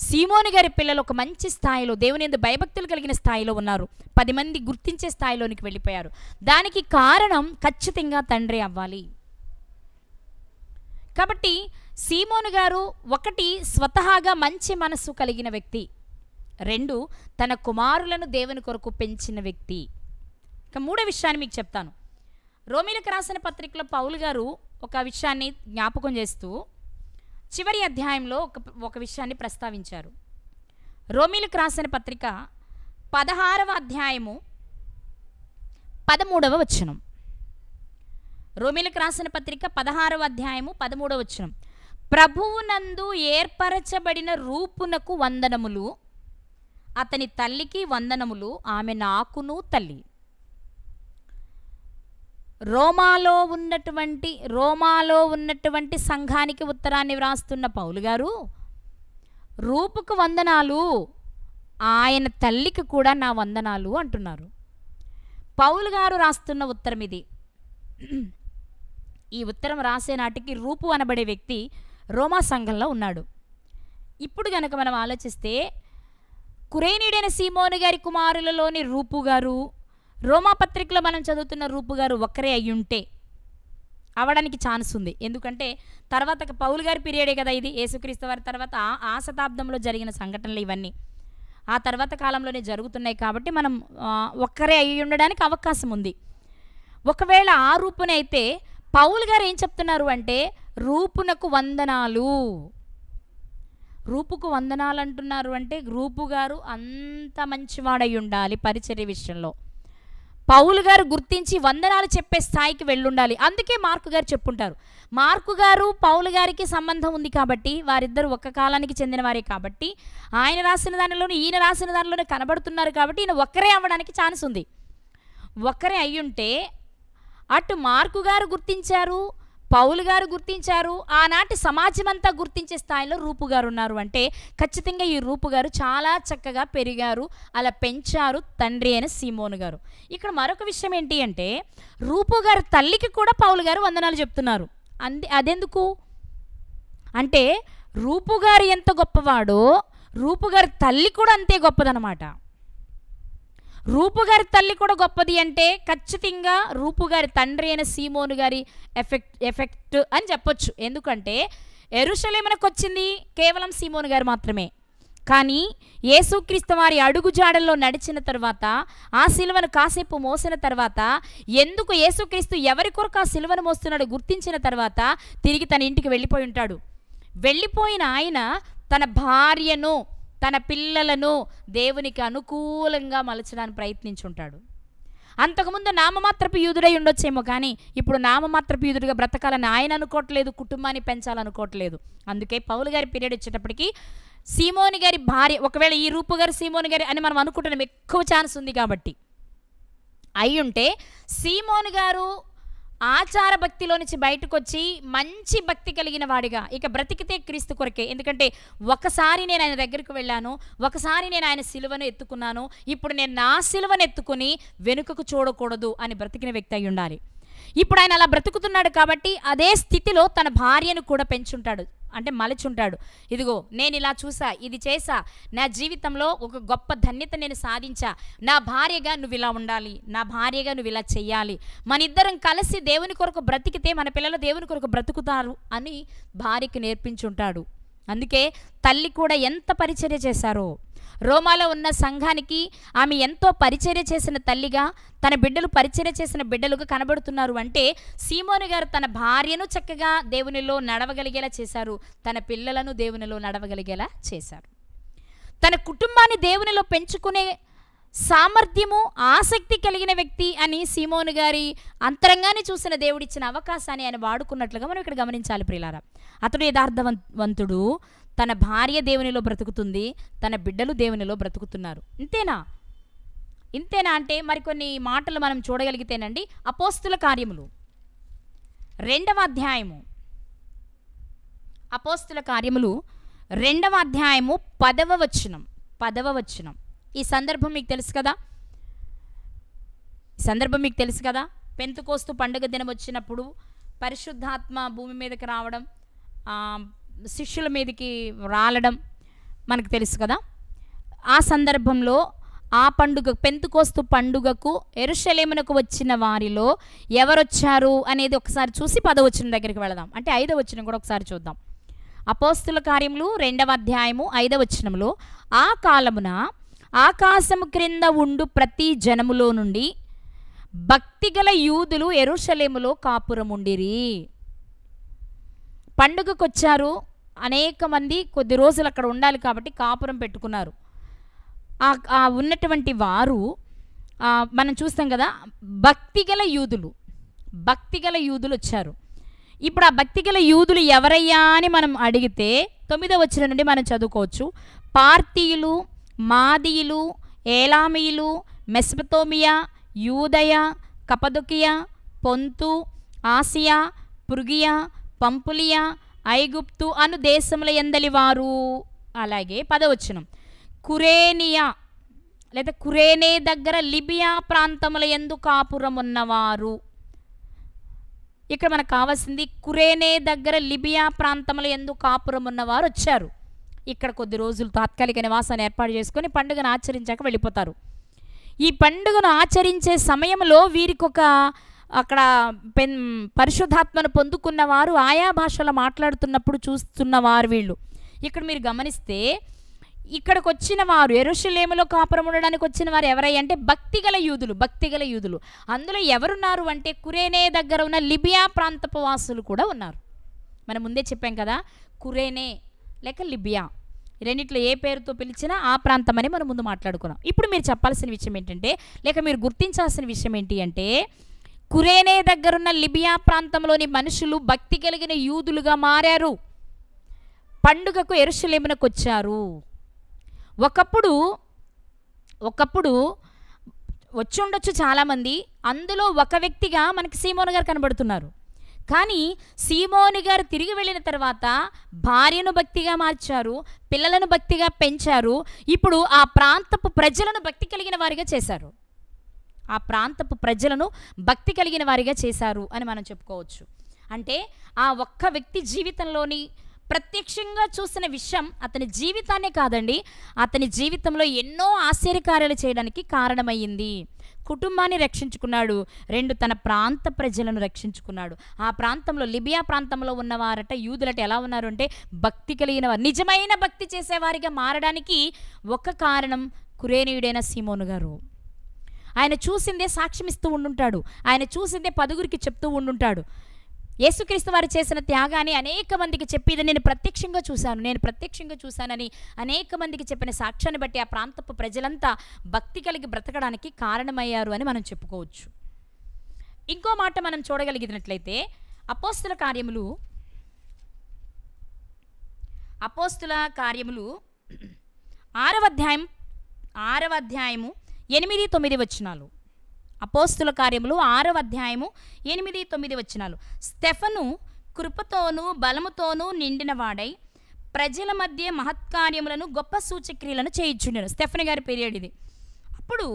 సీమోను గారి పిల్లలు ఒక మంచి స్థాయిలో, దేవుని యందు భయభక్తులు కలిగిన స్థాయిలో ఉన్నారు. 10 మంది గుర్తించే స్థాయిలోనికి వెళ్ళిపోయారు. దానికి కారణం ఖచ్చితంగా తండ్రి అవ్వాలి. కాబట్టి సీమోను గారు 1 స్వతహాగా మంచి మనస్సు కలిగిన వ్యక్తి, 2 తన కుమారులను దేవుని కొరకు పెంచిన వ్యక్తి. ఇక 3వ విషయాన్ని మీకు చెప్తాను. రోమీలకు రాసిన పత్రికలో పౌలు గారు ఒక విషయాన్ని జ్ఞాపకం చేస్తూ చివరి అధ్యాయంలో ఒక విషయాన్ని ప్రస్తావించారు. రోమీలకు రాసిన పత్రిక 16వ అధ్యాయము 13వ వచనం. రోమీలకు రాసిన పత్రిక 16వ అధ్యాయము 13వ వచనం. ప్రభువునందు ఏర్పరచబడిన రూపునకు వందనములు, అతని తల్లికి వందనములు, ఆమె నాకును తల్లి. రోమాలో ఉన్నటువంటి సంఘానికి ఉత్తరాన్ని వ్రాస్తున్న పౌలు గారు రూపుకు వందనాలు, ఆయన తల్లికి కూడా నా వందనాలు అంటున్నారు. పౌలు గారు రాస్తున్న ఉత్తరం ఇది. ఈ ఉత్తరం రాసే నాటికి రూపు అనబడే వ్యక్తి రోమా సంఘంలో ఉన్నాడు. ఇప్పుడు గనక మనం ఆలోచిస్తే కురేనీయుడైన సీమోను గారి కుమారులలోని రూపు గారు, రోమా పత్రికలో మనం చదువుతున్న రూపు గారు ఒకరే అయ్యుంటే అవడానికి ఛాన్స్ ఉంది. ఎందుకంటే తర్వాత పౌలు గారి పీరియడే కదా ఇది, యేసుక్రీస్తు వారి తర్వాత ఆ శతాబ్దంలో జరిగిన సంఘటనలు ఇవన్నీ ఆ తర్వాత కాలంలోనే జరుగుతున్నాయి. కాబట్టి మనం ఒక్కరే అయ్యి ఉండడానికి అవకాశం ఉంది. ఒకవేళ ఆ రూపునైతే పౌలు గారు ఏం చెప్తున్నారు అంటే, రూపునకు వందనాలు, రూపుకు వందనాలు అంటున్నారు అంటే రూపు గారు అంత మంచివాడై ఉండాలి పరిచర్య విషయంలో. పౌలు గారు గుర్తించి వందనాలు చెప్పే స్థాయికి వెళ్ళుండాలి. అందుకే మార్కు గారు చెప్పుంటారు. మార్కు గారు పౌలు గారికి సంబంధం ఉంది కాబట్టి, వారిద్దరు ఒక్క కాలానికి చెందిన వారే కాబట్టి, ఆయన రాసిన దానిలోనే ఈయన రాసిన దానిలోనే కనబడుతున్నారు కాబట్టి ఈయన ఒక్కరే అవ్వడానికి ఛాన్స్ ఉంది. ఒక్కరే అయ్యుంటే అటు మార్కు గారు గుర్తించారు, పౌలు గారు గుర్తించారు, ఆనాటి సమాజం అంతా గుర్తించే స్థాయిలో రూపు గారు ఉన్నారు అంటే ఖచ్చితంగా ఈ రూపు గారు చాలా చక్కగా పెరిగారు, అలా పెంచారు తండ్రి అయిన సీమోను గారు. ఇక్కడ మరొక విషయం ఏంటి అంటే, రూపు గారు తల్లికి కూడా పౌలు గారు వందనాలు చెప్తున్నారు. అదెందుకు అంటే, రూపు గారు ఎంత గొప్పవాడో రూపు గారి తల్లి కూడా అంతే గొప్పదనమాట. రూపు గారి తల్లి కూడా గొప్పది అంటే ఖచ్చితంగా రూపు గారి తండ్రి అయిన సీమోను గారి ఎఫెక్ట్ అని చెప్పొచ్చు. ఎందుకంటే యెరూషలేమునకు వచ్చింది కేవలం సీమోను గారు మాత్రమే. కానీ యేసుక్రీస్తు వారి అడుగుజాడల్లో నడిచిన తర్వాత, ఆ సిలువను కాసేపు మోసిన తర్వాత, ఎందుకు యేసుక్రీస్తు ఎవరి కొరకు ఆ సిలువను మోస్తున్నాడో గుర్తించిన తర్వాత తిరిగి తన ఇంటికి వెళ్ళిపోయి ఉంటాడు. వెళ్ళిపోయిన ఆయన తన భార్యను, తన పిల్లలను దేవునికి అనుకూలంగా మలచడానికి ప్రయత్నించుంటాడు. అంతకుముందు నామమాత్రపు యూదుడై ఉండొచ్చేమో, కానీ ఇప్పుడు నామమాత్రపు యూదుడిగా బ్రతకాలని ఆయన అనుకోవట్లేదు, కుటుంబాన్ని పెంచాలనుకోవట్లేదు. అందుకే పౌలు గారి పీరియడ్ వచ్చేటప్పటికి సీమోని గారి భార్య, ఒకవేళ ఈ రూపు గారు సీమోని గారి అని మనం అనుకుంటున్నాం, ఎక్కువ ఛాన్స్ ఉంది కాబట్టి అయ్యుంటే సీమోను గారు ఆచార భక్తిలో నుంచి బయటకు వచ్చి మంచి భక్తి కలిగిన వాడిగా ఇక బ్రతికితే క్రీస్తు కొరకే. ఎందుకంటే ఒకసారి నేను ఆయన దగ్గరికి వెళ్ళాను, ఒకసారి నేను ఆయన సిలువను ఎత్తుకున్నాను, ఇప్పుడు నేను నా సిలువను ఎత్తుకుని వెనుకకు చూడకూడదు అని బ్రతికిన వ్యక్తి అయి ఉండాలి. ఇప్పుడు ఆయన అలా బ్రతుకుతున్నాడు కాబట్టి అదే స్థితిలో తన భార్యను కూడా పెంచుంటాడు. అంటే మలచుంటాడు. ఇదిగో నేను ఇలా చూసా, ఇది చేసా, నా జీవితంలో ఒక గొప్ప ధన్యత నేను సాధించా, నా భార్యగా నువ్వు ఇలా ఉండాలి, నా భార్యగా నువ్వు ఇలా చెయ్యాలి, మన ఇద్దరం కలిసి దేవుని కొరకు బ్రతికితే మన పిల్లలు దేవుని కొరకు బ్రతుకుతారు అని భార్యకి నేర్పించుంటాడు. అందుకే తల్లి కూడా ఎంత పరిచర్య చేశారో, రోమాలో ఉన్న సంఘానికి ఆమె ఎంతో పరిచర్య చేసిన తల్లిగా, తన బిడ్డలు పరిచర్య చేసిన బిడ్డలుగా కనబడుతున్నారు. అంటే సీమోను గారు తన భార్యను చక్కగా దేవునిలో నడవగలిగేలా చేశారు, తన పిల్లలను దేవునిలో నడవగలిగేలా చేశారు. తన కుటుంబాన్ని దేవునిలో పెంచుకునే సామర్థ్యము, ఆసక్తి కలిగిన వ్యక్తి అని సీమోను గారి అంతరంగాన్ని చూసిన దేవుడిచ్చిన అవకాశాన్ని ఆయన వాడుకున్నట్లుగా మనం ఇక్కడ గమనించాలి ప్రియులారా. అతడు యథార్థవంతుడు, తన భార్య దేవునిలో బ్రతుకుతుంది, తన బిడ్డలు దేవునిలో బ్రతుకుతున్నారు. ఇంతేనా అంటే మరికొన్ని మాటలు మనం చూడగలిగితేనండి. అపోస్తుల కార్యములు 2వ అధ్యాయము, అపోస్తుల కార్యములు 2వ అధ్యాయము 10వ వచనం. ఈ సందర్భం మీకు తెలుసు కదా. పెంతెకోస్తు పండుగ దినం వచ్చినప్పుడు పరిశుద్ధాత్మ భూమి మీదకి రావడం, శిష్యుల మీదకి రాలడం మనకు తెలుసు కదా. ఆ సందర్భంలో ఆ పండుగ, పెంతెకోస్తు పండుగకు యెరూషలేమునకు వచ్చిన వారిలో ఎవరొచ్చారు అనేది ఒకసారి చూసి 10వ వచనం దగ్గరికి వెళదాం. అంటే 5వ వచనం కూడా ఒకసారి చూద్దాం. అపోస్తుల కార్యములు 2వ అధ్యాయము 5వ వచనంలో, ఆ కాలమున ఆకాశము క్రింద ఉండు ప్రతి జనములో నుండి భక్తిగల యూదులు యెరూషలేములో కాపురముండిరి. పండుగకొచ్చారు, అనేక మంది కొద్ది రోజులు అక్కడ ఉండాలి కాబట్టి కాపురం పెట్టుకున్నారు. ఆ ఉన్నటువంటి వారు మనం చూస్తాం కదా, భక్తిగల యూదులు వచ్చారు. ఇప్పుడు ఆ భక్తిగల యూదులు ఎవరయ్యా అని మనం అడిగితే 9వ వచనం నుండి మనం చదువుకోవచ్చు. పార్తీయులు, మాదీయులు, ఏలామీయులు, మెసొపొతేమియా, యూదయ, కపదొకియా, పొంతు, ఆసియా, పృగియా, పంపులియా, ఐగుప్తు అను దేశముల యందలి వారు. అలాగే 10వ వచనం, కురేనియా లేదా కురేనే దగ్గర లిబియా ప్రాంతముల యందు కాపురమున్నవారు. ఇక్కడ మనకు కావాల్సింది కురేనే దగ్గర లిబియా ప్రాంతముల యందు కాపురమున్నవారు వచ్చారు. ఇక్కడ కొద్ది రోజులు తాత్కాలిక నివాసాన్ని ఏర్పాటు చేసుకొని పండుగను ఆచరించాక వెళ్ళిపోతారు. ఈ పండుగను ఆచరించే సమయంలో వీరికొక అక్కడ పరిశుద్ధాత్మను పొందుకున్నవారు ఆయా భాషలో మాట్లాడుతున్నప్పుడు చూస్తున్నవారు వీళ్ళు. ఇక్కడ మీరు గమనిస్తే ఇక్కడికి వచ్చిన వారు, యెరూషలేములో కాపురం ఉండడానికి వచ్చిన వారు ఎవరయ్య అంటే భక్తిగల యూదులు. అందులో ఎవరున్నారు అంటే కురేనే దగ్గర ఉన్న లిబియా ప్రాంతపు వాసులు కూడా ఉన్నారు. మనం ముందే చెప్పాం కదా, కురేనే లేక లిబియా రెండిట్లో ఏ పేరుతో పిలిచినా ఆ ప్రాంతం అని మనం ముందు మాట్లాడుకున్నాం. ఇప్పుడు మీరు చెప్పాల్సిన విషయం ఏంటంటే, లేక మీరు గుర్తించాల్సిన విషయం ఏంటి అంటే, కురేనే దగ్గరున్న లిబియా ప్రాంతంలోని మనుషులు భక్తి కలిగిన యూదులుగా మారారు, పండుగకు యెరూషలేమునకు వచ్చారు. ఒకప్పుడు వచ్చి ఉండొచ్చు చాలామంది, అందులో ఒక వ్యక్తిగా మనకి సీమోను గారు కనబడుతున్నారు. కానీ సీమోను గారు తిరిగి వెళ్ళిన తర్వాత భార్యను భక్తిగా మార్చారు, పిల్లలను భక్తిగా పెంచారు. ఇప్పుడు ఆ ప్రాంతపు ప్రజలను భక్తి కలిగిన వారిగా చేశారు అని మనం చెప్పుకోవచ్చు. అంటే ఆ ఒక్క వ్యక్తి జీవితంలోని ప్రత్యక్షంగా చూసిన విషయం అతని జీవితాన్నే కాదండి, అతని జీవితంలో ఎన్నో ఆశ్చర్యకార్యాలు చేయడానికి కారణమయ్యింది. కుటుంబాన్ని రక్షించుకున్నాడు, 2 తన ప్రాంత ప్రజలను రక్షించుకున్నాడు. ఆ ప్రాంతంలో లిబియా ప్రాంతంలో ఉన్నవారట యూదులట ఎలా ఉన్నారు అంటే భక్తి కలిగిన వారు, నిజమైన భక్తి చేసేవారిగా మారడానికి ఒక కారణం కురేనీయుడైన సీమోను గారు. ఆయన చూసిందే సాక్ష్యం ఇస్తూ ఉండుంటాడు, ఆయన చూసిందే 10గురికి చెప్తూ ఉండుంటాడు. యేసుక్రీస్తు వారు చేసిన త్యాగాన్ని అనేక మందికి చెప్పి నేను ప్రత్యక్షంగా చూశానని అనేక మందికి చెప్పిన సాక్ష్యాన్ని బట్టి ఆ ప్రాంతపు ప్రజలంతా భక్తి కలిగి బ్రతకడానికి కారణమయ్యారు అని మనం చెప్పుకోవచ్చు. ఇంకో మాట మనం చూడగలిగినట్లయితే అపోస్తుల కార్యములు 6వ అధ్యాయము 8-9 వచనాలు. అపోస్తుల కార్యములు 6వ అధ్యాయము 8-9 వచనాలు. స్టెఫను కృపతోనూ బలముతోనూ నిండినవాడై ప్రజల మధ్య మహత్కార్యములను గొప్ప సూచక్రియలను చేయించుండెను. స్టెఫను గారి పీరియడ్ ఇది. అప్పుడు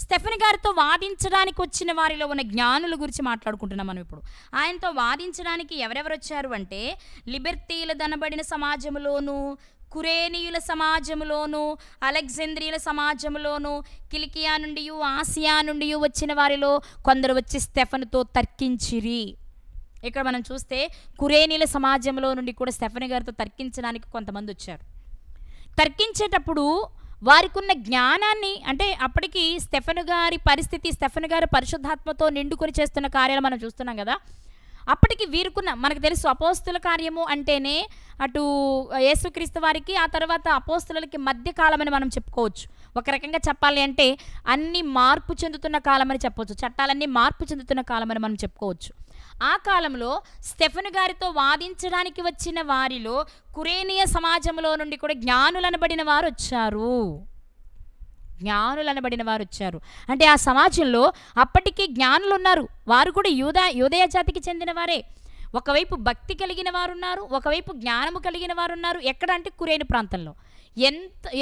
స్టెఫెను గారితో వాదించడానికి వచ్చిన వారిలో ఉన్న జ్ఞానుల గురించి మాట్లాడుకుంటున్నాం మనం ఇప్పుడు. ఆయనతో వాదించడానికి ఎవరెవరు వచ్చారు అంటే, లిబర్తీల దనబడిన సమాజంలోను, కురేనీయుల సమాజంలోను, అలెగ్జాంద్రియుల సమాజంలోను, కిలికియా నుండి ఆసియా నుండి వచ్చిన వారిలో కొందరు వచ్చి స్టెఫెనుతో తర్కించిరి. ఇక్కడ మనం చూస్తే కురేనీయుల సమాజంలో నుండి కూడా స్టెఫెను గారితో తర్కించడానికి కొంతమంది వచ్చారు. తర్కించేటప్పుడు వారికి ఉన్న జ్ఞానాన్ని, అంటే అప్పటికి స్టెఫెను గారి పరిస్థితి, స్టెఫెను గారి పరిశుద్ధాత్మతో నిండుకొని చేస్తున్న కార్యాలు మనం చూస్తున్నాం కదా. అప్పటికి వీరుకున్న, మనకు తెలుసు అపోస్తుల కార్యము అంటేనే అటు యేసుక్రీస్తు వారికి ఆ తర్వాత అపోస్తులకి మధ్య కాలమని మనం చెప్పుకోవచ్చు. ఒక రకంగా చెప్పాలి అంటే అన్ని మార్పు చెందుతున్న కాలమని చెప్పవచ్చు, చట్టాలన్నీ మార్పు చెందుతున్న కాలమని మనం చెప్పుకోవచ్చు. ఆ కాలంలో స్టెఫెను గారితో వాదించడానికి వచ్చిన వారిలో కురేనియ సమాజంలో నుండి కూడా జ్ఞానులనబడిన వారు వచ్చారు. అంటే ఆ సమాజంలో అప్పటికి జ్ఞానులు ఉన్నారు. వారు కూడా యూదయ జాతికి చెందిన వారే. ఒకవైపు భక్తి కలిగిన వారు ఉన్నారు, ఒకవైపు జ్ఞానము కలిగిన వారు ఉన్నారు. ఎక్కడ అంటే కురేను ప్రాంతంలో.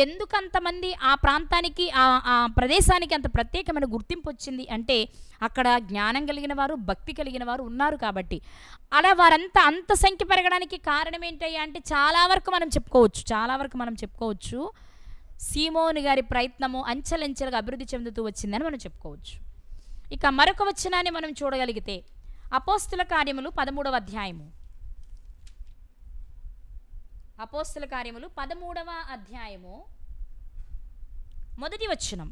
ఎందుకు అంతమంది ఆ ప్రాంతానికి, ఆ ప్రదేశానికి అంత ప్రత్యేకమైన గుర్తింపు వచ్చింది అంటే అక్కడ జ్ఞానం కలిగిన వారు, భక్తి కలిగిన వారు ఉన్నారు కాబట్టి. అలా వారంతా అంత సంఖ్య పెరగడానికి కారణం ఏంటయ్యా అంటే చాలా వరకు మనం చెప్పుకోవచ్చు సీమోను గారి ప్రయత్నము అంచెలంచెలుగా అభివృద్ధి చెందుతూ వచ్చిందని మనం చెప్పుకోవచ్చు. ఇక మరొక వచనాన్ని మనం చూడగలిగితే అపోస్తుల కార్యములు 13వ అధ్యాయము. అపోస్తుల కార్యములు 13వ అధ్యాయము మొదటి వచనం.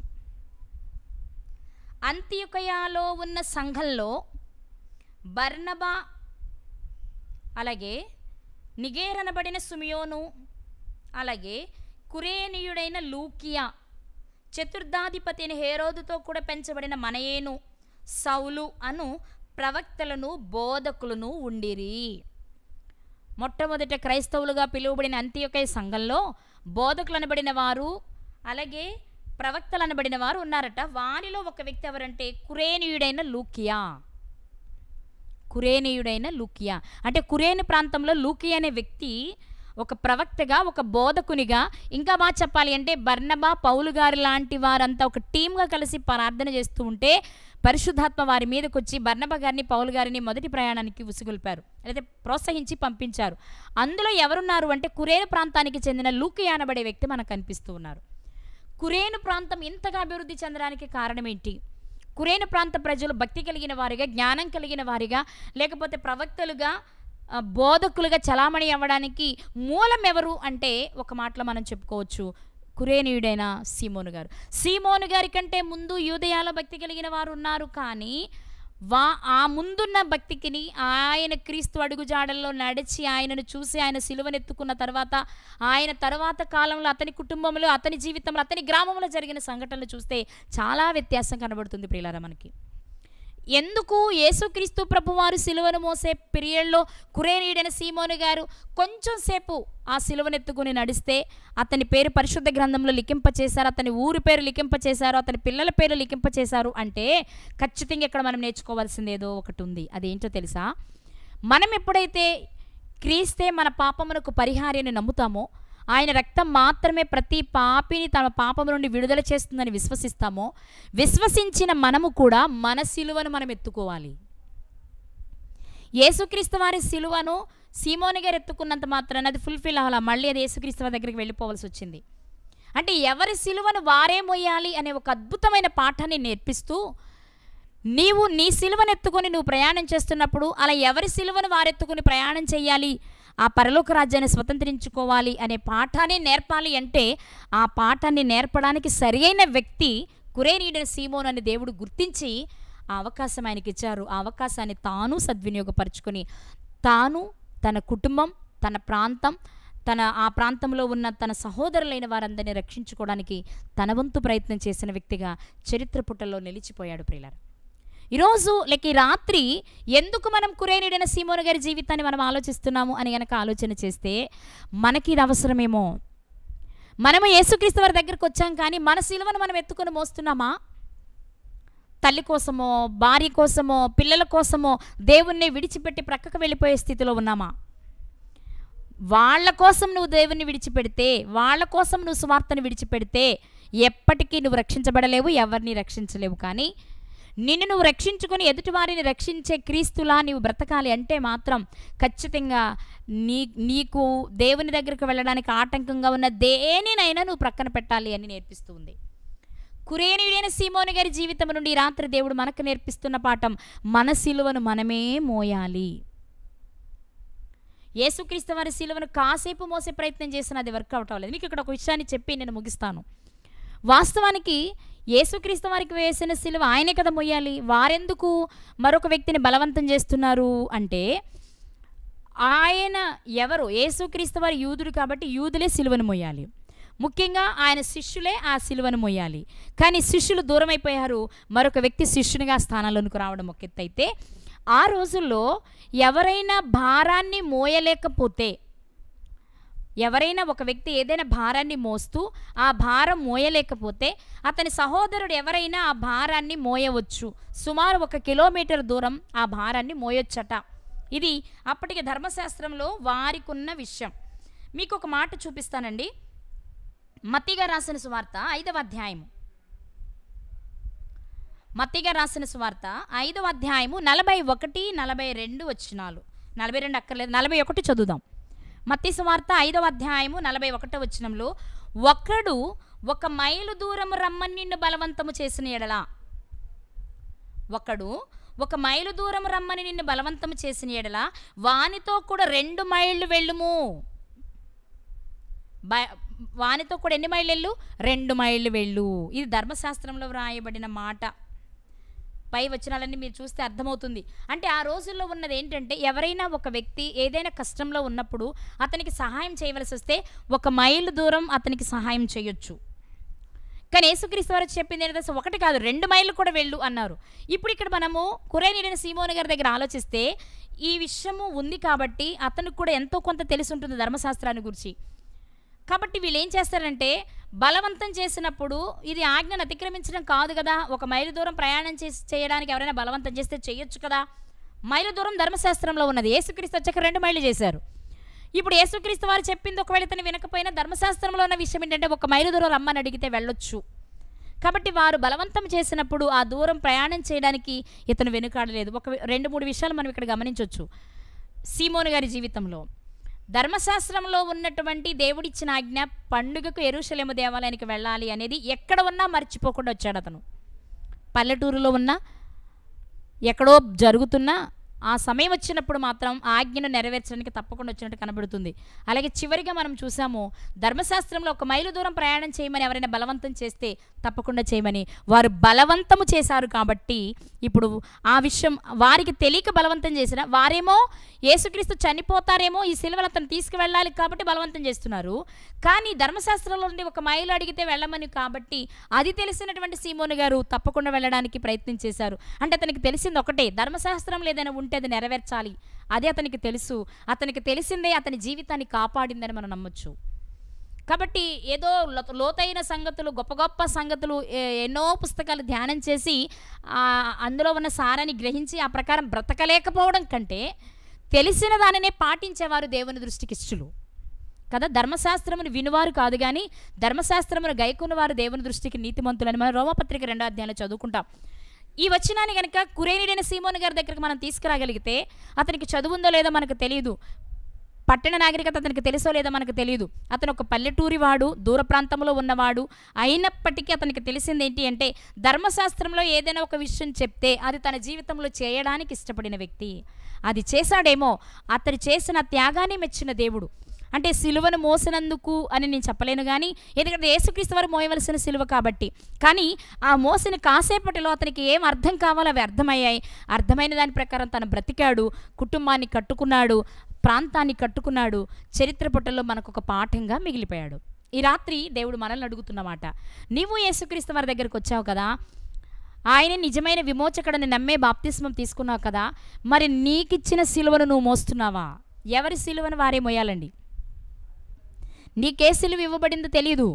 అంతియొకయలో ఉన్న సంఘంలో బర్నబా, అలాగే నిగేరనబడిన సుమియోను, అలాగే కురేనీయుడైన లూకియా, చతుర్థాధిపతి అయిన హేరోదుతో కూడా పెంచబడిన మనయేను, సౌలు అను ప్రవక్తలను బోధకులను ఉండిరి. మొట్టమొదట క్రైస్తవులుగా పిలువబడిన అంతియొకయ సంఘంలో బోధకులు అనబడిన వారు, అలాగే ప్రవక్తలు అనబడిన వారు ఉన్నారట. వారిలో ఒక వ్యక్తి ఎవరంటే కురేనీయుడైన లూకియా. అంటే కురేను ప్రాంతంలో లూకియా అనే వ్యక్తి ఒక ప్రవక్తగా, ఒక బోధకునిగా, ఇంకా బాగా చెప్పాలి అంటే బర్నబా, పౌలు గారు లాంటి వారంతా ఒక టీమ్గా కలిసి ప్రార్థన చేస్తూ ఉంటే పరిశుద్ధాత్మ వారి మీదకి వచ్చి బర్నబా గారిని, పౌలు గారిని మొదటి ప్రయాణానికి ఉసిగొల్పారు, అయితే ప్రోత్సహించి పంపించారు. అందులో ఎవరున్నారు అంటే కురేను ప్రాంతానికి చెందిన లూకియా అనబడే వ్యక్తి మనకు కనిపిస్తూ ఉన్నారు. కురేను ప్రాంతం ఇంతగా అభివృద్ధి చెందడానికి కారణం ఏంటి? కురేను ప్రాంత ప్రజలు భక్తి కలిగిన వారిగా, జ్ఞానం కలిగిన వారిగా, లేకపోతే ప్రవక్తలుగా, బోధకులుగా చలామణి అవ్వడానికి మూలం ఎవరు అంటే ఒక మాటలో మనం చెప్పుకోవచ్చు కురేనీయుడైన సీమోను గారి కంటే ముందు యూదయాలో భక్తి కలిగిన వారు ఉన్నారు. కానీ ఆ ముందున్న భక్తికిని, ఆయన క్రీస్తు అడుగుజాడల్లో నడిచి ఆయనను చూసి ఆయన సిలువనెత్తుకున్న తర్వాత, ఆయన తర్వాత కాలంలో అతని కుటుంబంలో, అతని జీవితంలో, అతని గ్రామంలో జరిగిన సంఘటనలు చూస్తే చాలా వ్యత్యాసం కనబడుతుంది ప్రియులారా మనకి. ఎందుకు యేసుక్రీస్తు ప్రభువారు సిలువను మోసే పీరియడ్లో కురేనీయుడైన సీమోను గారు కొంచెం సేపు ఆ సిలువనెత్తుకుని నడిస్తే అతని పేరు పరిశుద్ధ గ్రంథంలో లిఖింపచేశారు, అతని ఊరి పేరు లిఖింపచేశారు, అతని పిల్లల పేరు లిఖింపచేశారు అంటే ఖచ్చితంగా ఇక్కడ మనం నేర్చుకోవాల్సింది ఏదో ఒకటి ఉంది. అదేంటో తెలుసా? మనం ఎప్పుడైతే క్రీస్తే మన పాపమునకు పరిహారాన్ని నమ్ముతామో, ఆయన రక్తం మాత్రమే ప్రతి పాపిని తన పాపము నుండి విడుదల చేస్తుందని విశ్వసించిన మనము కూడా మన సిలువను మనం ఎత్తుకోవాలి. యేసుక్రీస్తు వారి సిలువను సీమోను గారు ఎత్తుకున్నంత మాత్రాన అది ఫుల్ఫిల్ అవ్వాలా, మళ్ళీ అది యేసుక్రీస్తు వారి దగ్గరికి వెళ్ళిపోవాల్సి వచ్చింది. అంటే ఎవరి సిలువను వారే మోయాలి అనే ఒక అద్భుతమైన పాఠాన్ని నేర్పిస్తూ, నీవు నీ సిలువను ఎత్తుకొని నువ్వు ప్రయాణం చేస్తున్నప్పుడు అలా ఎవరి సిలువను వారెత్తుకుని ప్రయాణం చేయాలి, ఆ పరలోక రాజ్యాన్ని స్వతంత్రించుకోవాలి అనే పాఠాన్ని నేర్పాలి. అంటే ఆ పాఠాన్ని నేర్పడానికి సరైన వ్యక్తి కురేనీయుడైన సీమోను అని దేవుడు గుర్తించి ఆ అవకాశం ఆయనకి ఇచ్చారు. ఆ అవకాశాన్ని తాను సద్వినియోగపరుచుకొని తాను, తన కుటుంబం, తన ప్రాంతం, ఆ ప్రాంతంలో ఉన్న తన సహోదరులైన వారందరినీ రక్షించుకోవడానికి తన వంతు ప్రయత్నం చేసిన వ్యక్తిగా చరిత్ర పుటల్లో నిలిచిపోయాడు ప్రియులారా. ఈరోజు ఈ రాత్రి ఎందుకు మనం కురేనీయుడైన సీమోను గారి జీవితాన్ని మనం ఆలోచిస్తున్నాము అని కనుక ఆలోచన చేస్తే మనకి ఇది అవసరమేమో. మనము యేసుక్రీస్తు వారి దగ్గరికి వచ్చాం, కానీ మన సిలువను మనం ఎత్తుకొని మోస్తున్నామా? తల్లి కోసమో, భార్య కోసమో, పిల్లల కోసమో దేవుణ్ణి విడిచిపెట్టి ప్రక్కకు వెళ్ళిపోయే స్థితిలో ఉన్నామా? వాళ్ళ కోసం నువ్వు దేవుణ్ణి విడిచిపెడితే, వాళ్ళ కోసం నువ్వు సువార్తను విడిచిపెడితే ఎప్పటికీ నువ్వు రక్షించబడలేవు, ఎవరిని రక్షించలేవు. కానీ నిన్ను నువ్వు రక్షించుకొని ఎదుటివారిని రక్షించే క్రీస్తులా నీవు బ్రతకాలి అంటే మాత్రం ఖచ్చితంగా నీకు దేవుని దగ్గరికి వెళ్ళడానికి ఆటంకంగా ఉన్న దేనినైనా నువ్వు ప్రక్కన పెట్టాలి అని నేర్పిస్తూ ఉంది. కురేనీయుడైన సీమోను గారి జీవితం నుండి రాత్రి దేవుడు మనకు నేర్పిస్తున్న పాఠం, మన సిలువను మనమే మోయాలి. యేసుక్రీస్తు వారి సిలువను కాసేపు మోసే ప్రయత్నం చేసిన అది వర్కౌట్ అవ్వలేదు. మీకు ఇక్కడ ఒక విషయాన్ని చెప్పి నేను ముగిస్తాను. వాస్తవానికి యేసుక్రీస్తు వారికి వేసిన సిలువ ఆయనే కదా మొయ్యాలి. వారెందుకు మరొక వ్యక్తిని బలవంతం చేస్తున్నారు అంటే, ఆయన ఎవరు? యేసుక్రీస్తు వారి యూదుడు కాబట్టి యూదులే సిలువను మొయ్యాలి. ముఖ్యంగా ఆయన శిష్యులే ఆ సిలువను మొయ్యాలి. కానీ శిష్యులు దూరం అయిపోయారు. మరొక వ్యక్తి శిష్యునిగా స్థానంలోనికి రావడం ఒక ఎత్తు అయితే, ఆ రోజుల్లో ఎవరైనా భారాన్ని మోయలేకపోతే, ఎవరైనా ఒక వ్యక్తి ఏదైనా భారాన్ని మోస్తూ ఆ భారం మోయలేకపోతే అతని సహోదరుడు ఎవరైనా ఆ భారాన్ని మోయవచ్చు. సుమారు 1 కిలోమీటర్ దూరం ఆ భారాన్ని మోయొచ్చట. ఇది అప్పటికి ధర్మశాస్త్రంలో వారికున్న విషయం. మీకు ఒక మాట చూపిస్తానండి. మత్తయి రాసిన సువార్త 5వ అధ్యాయము, మత్తయి రాసిన సువార్త 5వ అధ్యాయము 41, 42 వచనాలు. 42 అక్కర్లేదు, 41 చదువుదాం. మత్తయి సువార్త 5వ అధ్యాయము 41వ వచనంలో, ఒకడు 1 మైలు దూరము రమ్మని నిన్ను బలవంతము చేసిన ఎడల, ఒకడు 1 మైలు దూరము రమ్మని నిన్ను బలవంతము చేసిన ఎడల వానితో కూడా 2 మైళ్ళు వెళ్ళుము. వానితో కూడా ఎన్ని మైళ్ళు వెళ్ళు? 2 మైళ్ళు వెళ్ళు. ఇది ధర్మశాస్త్రంలో వ్రాయబడిన మాట. పై వచనాలన్నీ మీరు చూస్తే అర్థమవుతుంది. అంటే ఆ రోజుల్లో ఉన్నది ఏంటంటే, ఎవరైనా ఒక వ్యక్తి ఏదైనా కష్టంలో ఉన్నప్పుడు అతనికి సహాయం చేయవలసి వస్తే 1 మైలు దూరం అతనికి సహాయం చేయొచ్చు. కానీ యేసుక్రీస్తు వారు చెప్పింది ఏంటంటే, 1 కాదు 2 మైళ్ళు కూడా వెళ్ళు అన్నారు. ఇప్పుడు ఇక్కడ మనము కురేనీయుడైన సీమోను గారి దగ్గర ఆలోచిస్తే ఈ విషయము ఉంది కాబట్టి అతనికి కూడా ఎంతో కొంత తెలిసి ఉంటుంది ధర్మశాస్త్రాన్ని గురించి. కాబట్టి వీళ్ళు ఏం చేస్తారంటే, బలవంతం చేసినప్పుడు ఇది ఆజ్ఞను అతిక్రమించడం కాదు కదా, 1 మైలు దూరం ప్రయాణం చేయడానికి ఎవరైనా బలవంతం చేస్తే చేయొచ్చు కదా. మైలు దూరం ధర్మశాస్త్రంలో ఉన్నది. యేసుక్రీస్తు వచ్చాక 2 మైళ్ళు చేశారు. ఇప్పుడు యేసుక్రీస్తు వారు చెప్పింది ఒకవేళ ఇతను వినకపోయినా ధర్మశాస్త్రంలో ఉన్న విషయం ఏంటంటే 1 మైలు దూరం రమ్మని అడిగితే వెళ్ళొచ్చు. కాబట్టి వారు బలవంతం చేసినప్పుడు ఆ దూరం ప్రయాణం చేయడానికి ఇతను వెనుకాడలేదు. 2-3 విషయాలు మనం ఇక్కడ గమనించవచ్చు సీమోను గారి జీవితంలో. ధర్మశాస్త్రంలో ఉన్నటువంటి దేవుడిచ్చిన ఆజ్ఞ, పండుగకు యెరూషలేము దేవాలయానికి వెళ్ళాలి అనేది ఎక్కడ ఉన్నా మర్చిపోకుండా వచ్చాడు అతను. పల్లెటూరులో ఉన్నా, ఎక్కడో జరుగుతున్నా ఆ సమయం వచ్చినప్పుడు మాత్రం ఆజ్ఞను నెరవేర్చడానికి తప్పకుండా వచ్చినట్టు కనబడుతుంది. అలాగే చివరిగా మనం చూసాము, ధర్మశాస్త్రంలో 1 మైలు దూరం ప్రయాణం చేయమని ఎవరైనా బలవంతం చేస్తే తప్పకుండా చేయమని. వారు బలవంతము చేశారు కాబట్టి ఇప్పుడు ఆ విషయం వారికి తెలియక బలవంతం చేసిన వారేమో యేసుక్రీస్తు చనిపోతారేమో, ఈ సిలువను అతను తీసుకువెళ్ళాలి కాబట్టి బలవంతం చేస్తున్నారు. కానీ ధర్మశాస్త్రంలో నుండి 1 మైలు అడిగితే వెళ్ళమని కాబట్టి అది తెలిసినటువంటి సీమోను గారు తప్పకుండా వెళ్ళడానికి ప్రయత్నం చేశారు. అంటే అతనికి తెలిసింది ఒకటే, ధర్మశాస్త్రంలో ఏదైనా ఉంటే అది నెరవేర్చాలి. అదే అతనికి తెలుసు. అతనికి తెలిసిందే అతని జీవితాన్ని కాపాడిందని మనం నమ్మొచ్చు. కాబట్టి ఏదో లోతైన సంగతులు, గొప్ప గొప్ప సంగతులు, ఎన్నో పుస్తకాలు ధ్యానం చేసి అందులో ఉన్న సారాన్ని గ్రహించి ఆ ప్రకారం బ్రతకలేకపోవడం కంటే తెలిసిన దానినే పాటించేవారు దేవుని దృష్టికి ఇష్టలు కదా. ధర్మశాస్త్రమును వినువారు కాదు కానీ ధర్మశాస్త్రమును గైకొన్నవారు దేవుని దృష్టికి నీతిమంతులని మనం రోమపత్రిక 2వ అధ్యాయంలో చదువుకుంటాం. ఈ వచనాన్ని కనుక కురేనీయుడైన సీమోను గారి దగ్గరికి మనం తీసుకురాగలిగితే, అతనికి చదువుందో లేదో మనకు తెలియదు, పట్టణ నాగరికత అతనికి తెలుసో లేదో మనకు తెలియదు, అతను ఒక పల్లెటూరి వాడు, దూర ప్రాంతంలో ఉన్నవాడు, అయినప్పటికీ అతనికి తెలిసింది ఏంటి అంటే, ధర్మశాస్త్రంలో ఏదైనా ఒక విషయం చెప్తే అది తన జీవితంలో చేయడానికి ఇష్టపడిన వ్యక్తి. అది చేశాడేమో, అతడు చేసిన త్యాగాన్ని మెచ్చిన దేవుడు. అంటే సిలువను మోసినందుకు అని నేను చెప్పలేను కానీ, ఎందుకంటే యేసుక్రీస్తు వారు మోయవలసిన సిలువ కాబట్టి. కానీ ఆ మోసిన కాసేపటిలో అతనికి ఏం అర్థం కావాలో అవి అర్థమయ్యాయి. అర్థమైన దాని ప్రకారం తను బ్రతికాడు, కుటుంబాన్ని కట్టుకున్నాడు, ప్రాంతాన్ని కట్టుకున్నాడు, చరిత్ర పుటల్లో మనకు ఒక పాఠంగా మిగిలిపోయాడు. ఈ రాత్రి దేవుడు మనల్ని అడుగుతున్నమాట, నీవు యేసుక్రీస్తు వారి దగ్గరికి వచ్చావు కదా, ఆయన నిజమైన విమోచకుడని నమ్మే బాప్తిస్మం తీసుకున్నావు కదా, మరి నీకిచ్చిన సిలువను నువ్వు మోస్తున్నావా? ఎవరి సిలువను వారే మోయాలండి. నీకే సిలువ ఇవ్వబడిందో తెలియదు,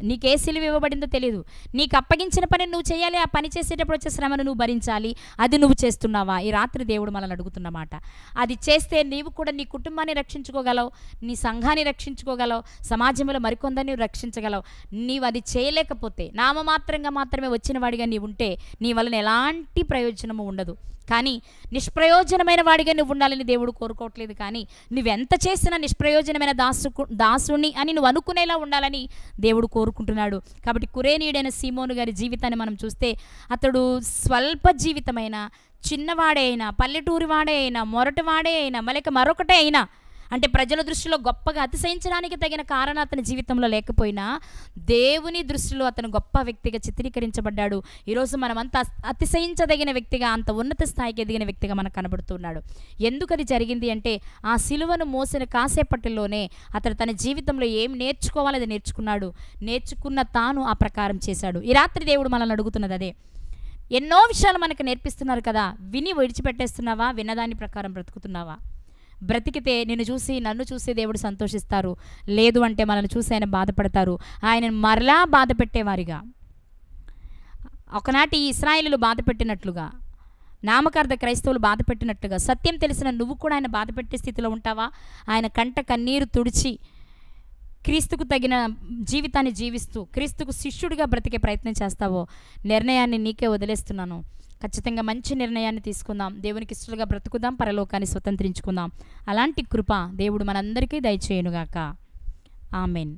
నీకే సిలువ ఇవ్వబడిందో తెలియదు. నీకు అప్పగించిన పని నువ్వు చేయాలి. ఆ పని చేసేటప్పుడు వచ్చే శ్రమను నువ్వు భరించాలి. అది నువ్వు చేస్తున్నావా? ఈ రాత్రి దేవుడు మనల్ని అడుగుతున్నమాట. అది చేస్తే నీవు కూడా నీ కుటుంబాన్ని రక్షించుకోగలవు, నీ సంఘాన్ని రక్షించుకోగలవు, సమాజంలో మరికొందరిని రక్షించగలవు. నీవు అది చేయలేకపోతే, నామమాత్రంగా మాత్రమే వచ్చిన వాడిగా నీవు ఉంటే నీ వలన ఎలాంటి ప్రయోజనము ఉండదు. కానీ నిష్ప్రయోజనమైన వాడిగా నువ్వు ఉండాలని దేవుడు కోరుకోవట్లేదు. కానీ నువ్వెంత చేసినా నిష్ప్రయోజనమైన దాసుని అని నువ్వు అనుకునేలా ఉండాలని దేవుడు కోరుకుంటున్నాడు. కాబట్టి కురేనీయుడైన సీమోను గారి జీవితాన్ని మనం చూస్తే, అతడు స్వల్ప జీవితమైన, చిన్నవాడే అయినా, పల్లెటూరి వాడే అయినా, మొరటివాడే అయినా, మరొకటే అయినా, అంటే ప్రజల దృష్టిలో గొప్పగా అతిశయించడానికి తగిన కారణం అతని జీవితంలో లేకపోయినా దేవుని దృష్టిలో అతను గొప్ప వ్యక్తిగా చిత్రీకరించబడ్డాడు. ఈరోజు మనమంతా అతిశయించదగిన వ్యక్తిగా, అంత ఉన్నత స్థాయికి ఎదిగిన వ్యక్తిగా మనకు కనబడుతున్నాడు. ఎందుకు అది జరిగింది అంటే, ఆ సిలువను మోసిన కాసేపటిలోనే అతడు తన జీవితంలో ఏం నేర్చుకోవాలో అది నేర్చుకున్నాడు. నేర్చుకున్న తాను ఆ ప్రకారం చేశాడు. ఈ రాత్రి దేవుడు మనల్ని అడుగుతున్నది అదే. ఎన్నో విషయాలు మనకు నేర్పిస్తున్నారు కదా, విని విడిచిపెట్టేస్తున్నావా? విన్నదాని ప్రకారం బ్రతుకుతున్నావా? బ్రతికితే నిన్ను చూసి, నన్ను చూసి దేవుడు సంతోషిస్తారు. లేదు అంటే మనల్ని చూసి ఆయన బాధపడతారు. ఆయనను మరలా బాధ పెట్టేవారిగా, ఒకనాటి ఇశ్రాయేలులు బాధ పెట్టినట్లుగా, నామకార్థ క్రైస్తవులు బాధ పెట్టినట్లుగా, సత్యం తెలిసిన నువ్వు కూడా ఆయన బాధ పెట్టే స్థితిలో ఉంటావా? ఆయన కంట కన్నీరు తుడిచి క్రీస్తుకు తగిన జీవితాన్ని జీవిస్తూ క్రీస్తుకు శిష్యుడిగా బ్రతికే ప్రయత్నం చేస్తావో, నిర్ణయాన్ని నీకే వదిలేస్తున్నాను. ఖచ్చితంగా మంచి నిర్ణయాన్ని తీసుకుందాం. దేవునికి ఇష్టలుగా బ్రతుకుదాం. పరలోకాన్ని స్వతంత్రించుకుందాం. అలాంటి కృప దేవుడు మనందరికీ దయచేయునుగాక. ఆమెన్.